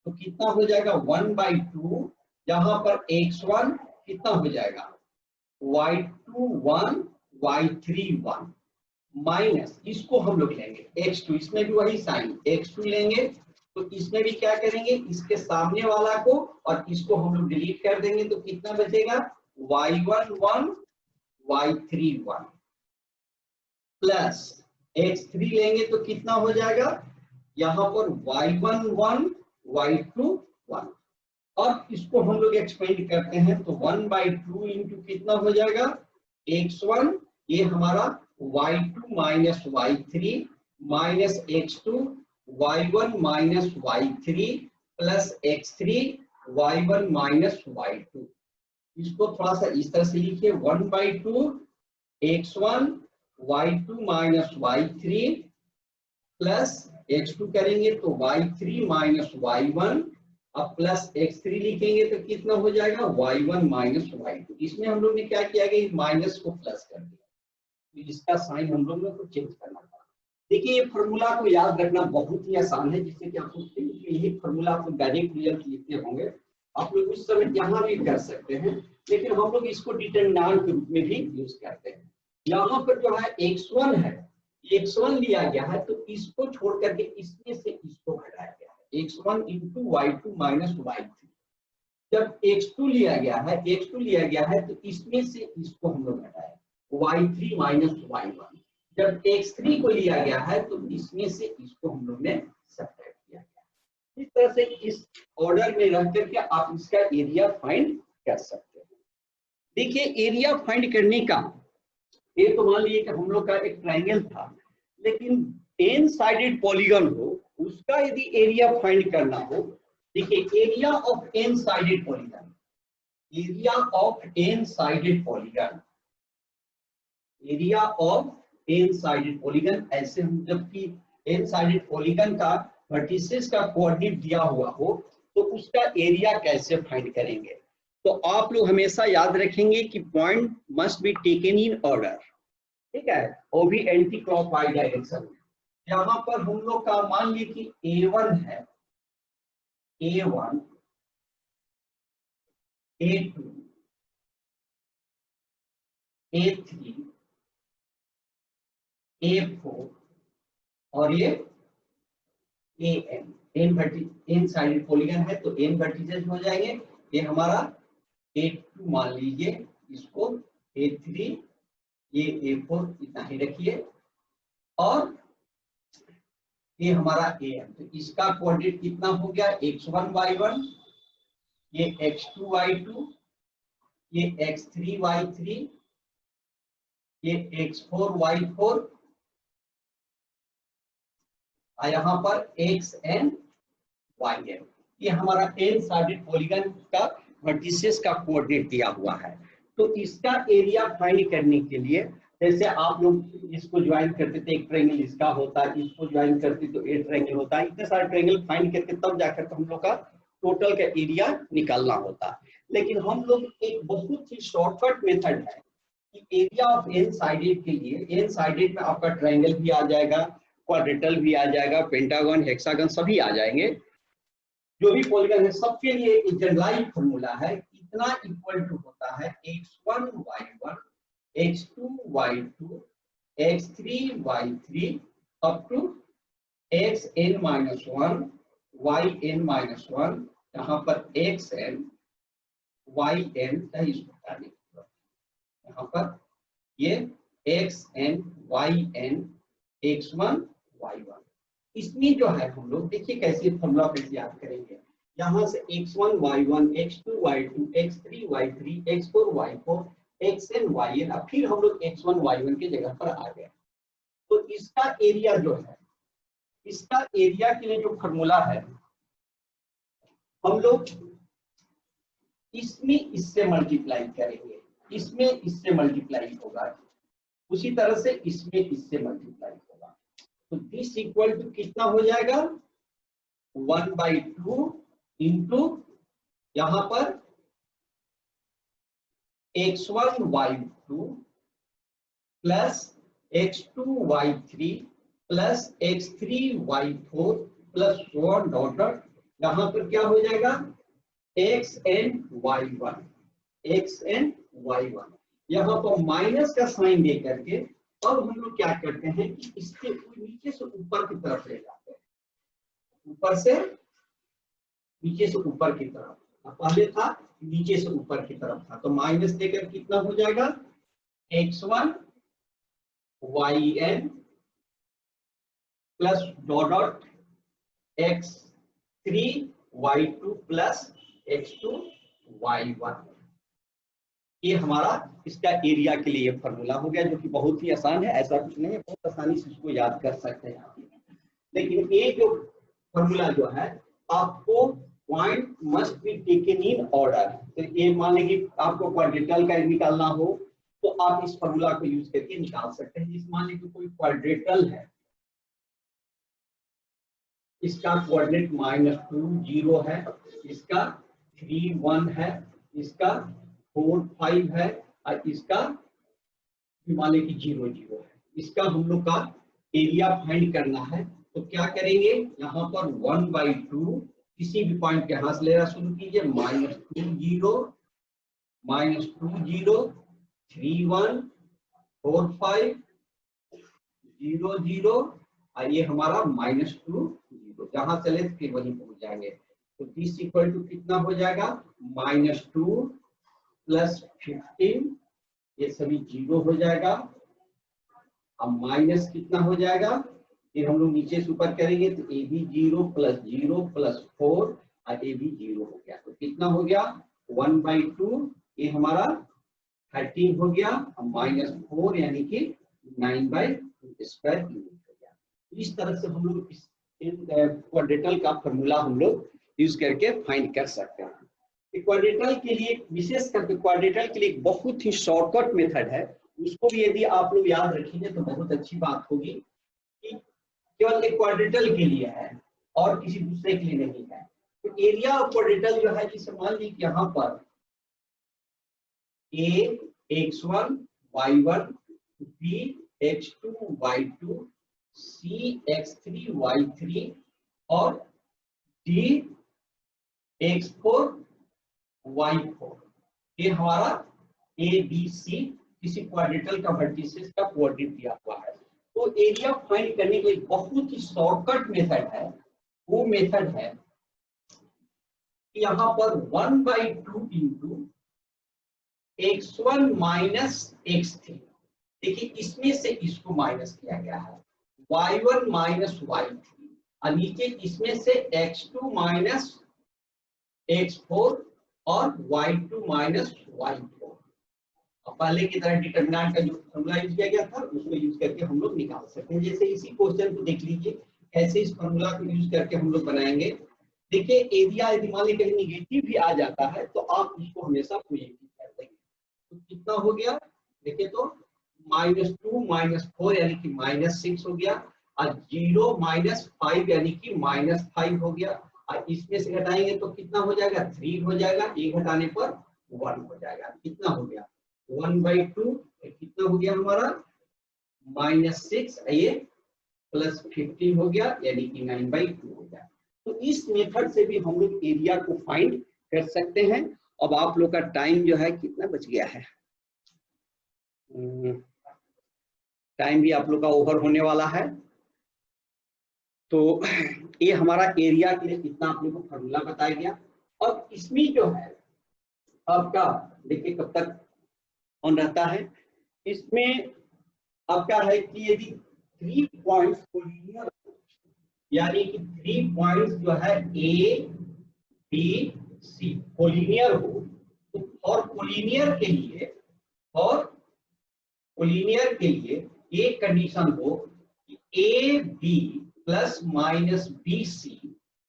तो कितना हो जाएगा 1/2, यहाँ पर x1 कितना हो जाएगा y2 1 y3 1 माइनस इसको हम लोग लेंगे x2, इसमें भी वही साइन x2 लेंगे तो इसमें भी क्या करेंगे इसके सामने वाला को और इसको हम लोग डिलीट कर देंगे तो कितना बचेगा y1 1 y3 1 प्लस x3 लेंगे तो कितना हो जाएगा यहाँ पर y1 1 y2 1 और इसको हम लोग एक्सपेंड करते हैं तो 1/2 इंटू कितना हो जाएगा x1 ये हमारा y2 minus y3 minus x2 y1 minus y3 plus x3 y1 minus y2। इसको थोड़ा सा इस तरह से लिखिए 1/2 x1 y2 minus y3 plus x2 करेंगे तो y3 माइनस y1 अब प्लस x3 लिखेंगे तो कितना हो जाएगा y1 माइनस y2। इसमें हम लोग ने क्या किया गया माइनस को प्लस कर दिया तो इसका साइन हम लोग को चेंज करना पड़ा। देखिए ये फॉर्मूला को याद रखना बहुत ही आसान है, जिससे कि आप सोचते हैं कि यही फॉर्मूला आप डायरेक्ट रिजल्ट लिखते होंगे, आप लोग उस समय यहाँ भी कर सकते हैं, लेकिन हम लोग इसको डिटरमिनेंट के रूप में भी यूज करते हैं। यहाँ पर जो है x1 है, x1 लिया गया है तो इसको छोड़ करके इसमें से इसको घटाया गया है x1 into y2 minus y3। जब x2 लिया गया है तो इसमें से इसको हम लोग घटाए y3 माइनस y1। जब x3 को लिया गया है तो इसमें से इसको हम लोग ने सब्ट्रैक्ट किया गया। इस तरह से इस ऑर्डर में रख करके आप इसका एरिया फाइंड कर सकते हैं। देखिए एरिया फाइंड करने का ये तो मान लीजिए कि हम लोग का एक ट्रायंगल था, लेकिन एन साइडेड पॉलीगन हो उसका यदि एरिया फाइंड करना हो, देखिए area of n sided polygon, area of n sided polygon, area of n sided polygon, ऐसे हम जबकि एन साइडेड पॉलीगन का वर्टिसेस का कोऑर्डिनेट दिया हुआ हो तो उसका एरिया कैसे फाइंड करेंगे। तो आप लोग हमेशा याद रखेंगे कि point must be taken in order, ठीक है, वो भी एंटी क्लॉकवाइज डायरेक्शन में। यहाँ पर हम लोग का मान लीजिए कि A1 है, A1 A2 A3 A4 और ये एन साइडेड पॉलीगन है तो एन वर्टिसेस हो जाएंगे। ये हमारा A2 मान लीजिए, इसको A3 ये A4 इतना ही रखिए और ये हमारा AM, तो इसका कोऑर्डिनेट कितना हो गया x1 y1, ये x2 y2, ये x3 y3, ये x4 y4 और यहाँ पर xn yn। ये हमारा एन साइडेड पॉलीगन का वर्टिसेस का कोऑर्डिनेट दिया हुआ है। तो इसका एरिया फाइंड करने के लिए जैसे आप लोग इसको ज्वाइन करते थे, एक ट्रायंगल इसका होता है, इसको ज्वाइन करते तो एक ट्रायंगल होता है, इतने सारे ट्रायंगल फाइंड करके तब जाकर तो हम लोग का टोटल का एरिया निकालना होता है। लेकिन हम लोग एक बहुत ही शॉर्टकट मेथड है कि एरिया ऑफ एन साइडेड के लिए, एन साइडेड में आपका ट्रायंगल भी आ जाएगा, क्वाड्रेटल भी आ जाएगा, पेंटागन, हेक्सागन सभी आ जाएंगे, जो भी पॉलीगन है सबके लिए एक जनरलाइज फॉर्मूला है, इतना इक्वल टू होता है x1 y1 x2 y2 x3 y3 up to xn-1 yn-1, यहाँ पर xn yn, यहाँ पर ये x N Y N x1 y1। इसमें जो है हम लोग देखिए कैसे फॉर्मूला कैसे याद करेंगे। यहाँ से x1 y1 x2 y2 x3 y3 x4 y4 xn yn, अब फिर हम लोग x1 y1 की जगह पर आ गए। तो इसका एरिया जो है, इसका एरिया के लिए जो फॉर्मूला है, हम लोग इसमें इससे मल्टीप्लाई करेंगे, इसमें इससे मल्टीप्लाई होगा, उसी तरह से इसमें इससे मल्टीप्लाई होगा। तो दिस इक्वल टू कितना हो जाएगा 1/2 इंटू यहां पर x1 y2 plus x2 y3 plus x3 y4 plus 1 dot, यहां पर क्या हो जाएगा xn y1, xn y1। यहाँ पर माइनस का साइन दे करके अब हम लोग क्या करते हैं कि इसके नीचे से ऊपर की तरफ ले जाते हैं, ऊपर से नीचे से ऊपर की तरफ। पहले था नीचे से ऊपर की तरफ था, तो माइनस देकर कितना हो जाएगा x1 yn plus dot x3 y2 plus x2 y1। ये हमारा इसका एरिया के लिए फॉर्मूला हो गया, जो कि बहुत ही आसान है, ऐसा कुछ नहीं है, बहुत आसानी से इसको याद कर सकते हैं आप। लेकिन ये जो फॉर्मूला जो है आपको point must be taken in order. तो ये मान लें कि आपको क्वाड्रेटल का निकालना हो तो आप इस फॉर्मूला को यूज करके निकाल सकते हैं। जिस मान लें कि कोई क्वाड्रेटल है, इसका कोऑर्डिनेट -2 0 है, इसका 3 1 है, इसका 4 5 है और इसका मान लें कि 0 0 है। इसका हम लोग का एरिया फाइंड करना है, तो क्या करेंगे यहाँ पर 1/2 किसी भी पॉइंट के यहां से लेना शुरू कीजिए, -2 0 -2 0 3 1 4 5 0 0 और ये हमारा -2 0, जहां चले फिर वहीं पहुंच जाएंगे। तो दिस इक्वल टू कितना हो जाएगा -2 प्लस 15, ये सभी 0 हो जाएगा। अब माइनस कितना हो जाएगा, फिर हम लोग नीचे से ऊपर करेंगे तो ये भी 0 प्लस 0 प्लस 4 और ये भी 0 हो गया। तो कितना हो गया 1/2, ये हमारा 13 हो गया, -4 यानी कि 9/2 यूनिट हो गया। इस तरह से हम लोग इस क्वाड्रेटल का फॉर्मूला हम लोग यूज करके फाइंड कर सकते हैं। क्वाड्रेटल के लिए विशेष करके क्वाड्रेटल के लिए बहुत ही शॉर्टकट मेथड है, उसको भी यदि आप लोग याद रखेंगे तो बहुत अच्छी बात होगी कि केवल एक क्वाड्रेटल के लिए है और किसी दूसरे के लिए नहीं है। तो एरिया ऑफ क्वाड्रेटल जो है, जिसे मान लीजिए यहाँ पर a x1 y1 b x2 y2 c x3 y3 और d x4 y4, ये हमारा a b c किसी क्वाड्रेटल का वर्टिसेस का कोऑर्डिनेट दिया हुआ है। तो एरिया फाइंड करने के लिए बहुत ही शॉर्टकट मेथड है, वो मेथड है कि यहाँ पर 1/2 इंटू x1 माइनस x3, देखिए इसमें से इसको माइनस किया गया है, y1 माइनस y3 और नीचे इसमें से x2 माइनस x4 और y2 माइनस y4। पहले की तरह डिटरमिनेंट का जो फॉर्मूला यूज किया गया था उसको यूज करके हम लोग निकाल सकते हैं। जैसे इसी क्वेश्चन को देख लीजिए, ऐसे इस फॉर्मूला को यूज करके हम लोग बनाएंगे। देखिए एरिया यदि मान लीजिए कहीं निगेटिव भी आ जाता है तो आप उसको हमेशा पॉजिटिव कर देंगे। तो कितना हो गया देखिए, तो -2 -4 यानी कि -6 हो गया और 0 -5 यानी कि -5 हो गया और इसमें से घटाएंगे तो कितना हो जाएगा 3 हो जाएगा, ये घटाने पर 1 हो जाएगा। कितना हो गया 1/2, कितना हो गया हमारा -6, ये प्लस 15 हो गया यानी कि 9/2 हो गया। तो इस मेथड से भी हम लोग एरिया को फाइंड कर सकते हैं। अब आप लोग का टाइम जो है कितना बच गया है, टाइम भी आप लोग का ओवर होने वाला है। तो ये हमारा एरिया के लिए कितना आप लोग को फॉर्मूला बताया गया। अब इसमें जो है आपका देखिए कब तक ऑन रहता है, इसमें आपका है कि यदि 3 पॉइंट्स कोलिनियर यानी कि 3 पॉइंट्स जो है ए बी सी कोलिनियर हो, तो और कोलिनियर के लिए एक कंडीशन हो कि a b plus minus b c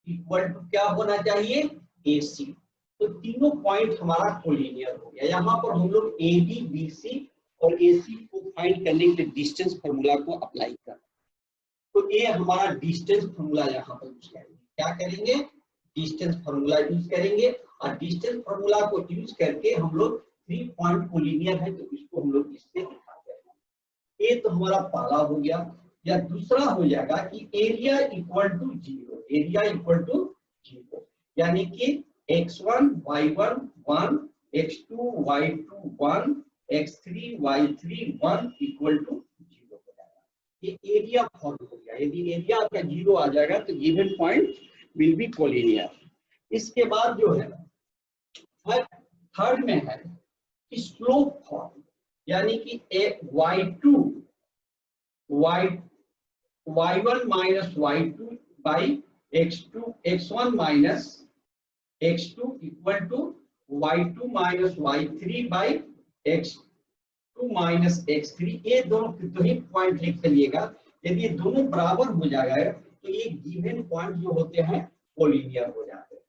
equal to क्या होना चाहिए, ए सी। तो तीनों पॉइंट हमारा कोलिनियर हो गया। यहाँ पर हम लोग ए बी बी सी और ए सी को फाइंड करने के लिए डिस्टेंस फॉर्मूला को अप्लाई कर, तो ये हमारा डिस्टेंस फॉर्मूला यहाँ पर यूज करेंगे। क्या करेंगे, डिस्टेंस फॉर्मूला यूज करेंगे। और डिस्टेंस फॉर्मूला को यूज करके हम लोग 3 पॉइंट कोलिनियर है तो इसको हम लोग इससे दिखाते हैं। ये तो हमारा पहला हो गया। या दूसरा हो जाएगा कि area equal to 0, area equal to 0 यानी कि x1 y1 1, x2 y2 1, x3 y3 1 equal to 0 हो जाएगा। ये एरिया फॉर्म हो गया। यदि एरिया आपका 0 आ जाएगा तो given point will be collinear. इसके बाद जो है थर्ड में है कि स्लोप फॉर्म, यानी कि y2 y1 minus y2 by x2 x1 minus x2 equal to y2 minus y3 by x2 minus x3। ये दोनों ही पॉइंट लिख चलिएगा। यदि ये दोनों बराबर हो जाएगा तो ये गिवन पॉइंट जो होते हैं कोलिनियर हो जाते हैं।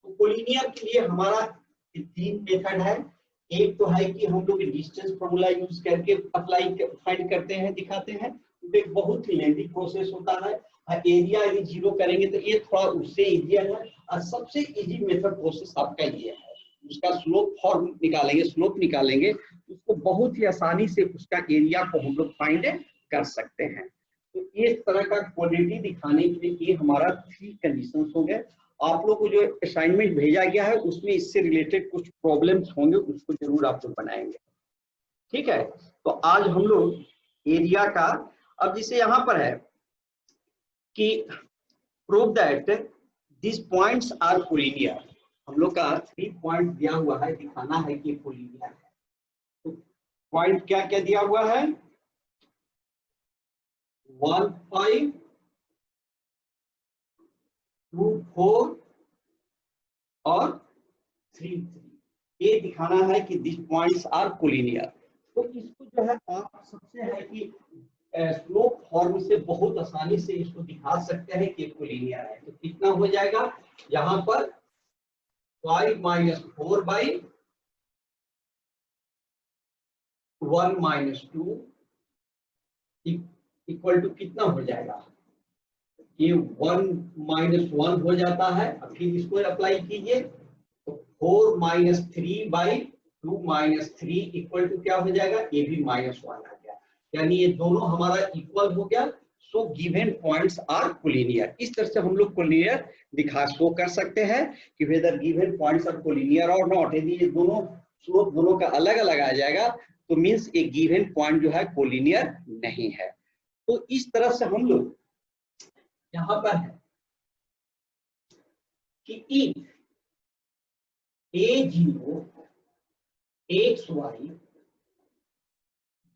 तो कोलिनियर के लिए हमारा 3 मेथड है। एक तो है कि हम लोग डिस्टेंस फॉर्मूला यूज करके अप्लाई फाइंड करते हैं, दिखाते हैं, तो एक बहुत ही लेंथी प्रोसेस होता है। एरिया यदि 0 करेंगे तो ये थोड़ा उससे इजी है। और सबसे इजी मेथड प्रोसेस आपका ये है, उसका स्लोप फॉर्म निकालेंगे, स्लोप निकालेंगे, उसको बहुत ही आसानी से उसका एरिया को हम लोग फाइंड कर सकते हैं। तो इस तरह का क्वालिटी दिखाने के लिए ये हमारा 3 कंडीशंस हो गए। आप लोग को जो असाइनमेंट भेजा गया है उसमें इससे रिलेटेड कुछ प्रॉब्लम्स होंगे, उसको जरूर आप लोग बनाएंगे। ठीक है, तो आज हम लोग एरिया का, अब जैसे यहाँ पर है कि prove that this points are collinear, हम लोग का 3 पॉइंट दिया हुआ है, दिखाना है कि कोलिनियर है। तो पॉइंट क्या क्या दिया हुआ है, 1 5 2 4 और 3 3, ये दिखाना है कि दिस पॉइंट्स आर कोलिनियर। तो इसको जो है आप सबसे है कि स्लोप फॉर्म से बहुत आसानी से इसको दिखा सकते हैं कि कोलिनियर है। तो कितना हो जाएगा, यहाँ पर 5 minus 4 by 1 minus 2 equal to कितना हो जाएगा, ये 1 माइनस 1 हो जाता है। अब फिर इसको अप्लाई कीजिए तो 4 minus 3 by 2 minus 3 equal to क्या हो जाएगा, ये भी माइनस 1 आ गया, यानी ये दोनों हमारा इक्वल हो गया। So given points are collinear. इस तरह से हम लोग कोलिनियर दिखा शो कर सकते हैं कि whether given points are collinear और नॉट। यदि ये दोनों स्लोप दोनों का अलग अलग आ जाएगा तो मींस एक गिवन पॉइंट जो है कोलिनियर नहीं है। तो इस तरह से हम लोग यहाँ पर है कि A0 XY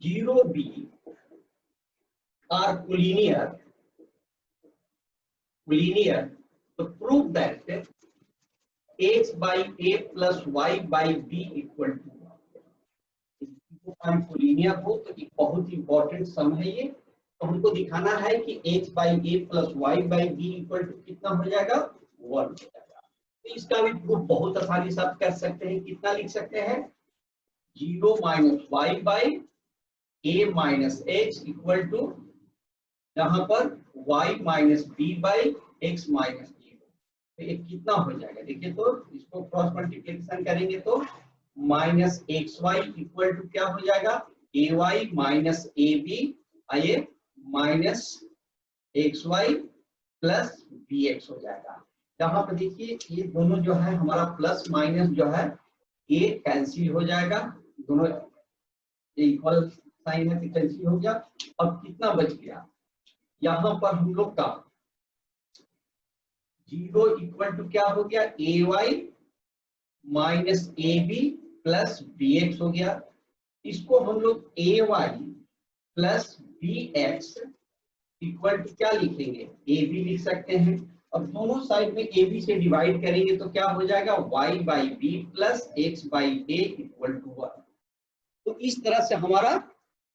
0B are collinear to prove that x by a plus y by b equal to 1 collinear हो तो एक बहुत इंपॉर्टेंट सम है ये। तो हमको दिखाना है कि x by a plus y by b equal to कितना हो जाएगा, 1 हो जाएगा। तो इसका भी प्रूफ बहुत आसानी से आप कर सकते हैं। कितना लिख सकते हैं, 0 minus y by a minus x equal to यहाँ पर y minus b by x minus 0। तो ये कितना हो जाएगा, देखिए तो इसको क्रॉस मल्टीप्लिकेशन करेंगे तो माइनस XY इक्वल टू क्या हो जाएगा, AY माइनस AB आइए माइनस XY प्लस BX हो जाएगा। यहाँ पर देखिए ये दोनों जो है हमारा प्लस माइनस जो है ये कैंसिल हो जाएगा, दोनों इक्वल साइन है तो कैंसिल हो गया। अब कितना बच गया, यहाँ पर हम लोग का 0 इक्वल टू क्या हो गया, AY minus AB plus BX हो गया। इसको हम लोग AY plus b x equal to क्या लिखेंगे, ए बी लिख सकते हैं। और दोनों साइड में ए बी से डिवाइड करेंगे तो क्या हो जाएगा, y by b plus x by a equal to 1। तो इस तरह से हमारा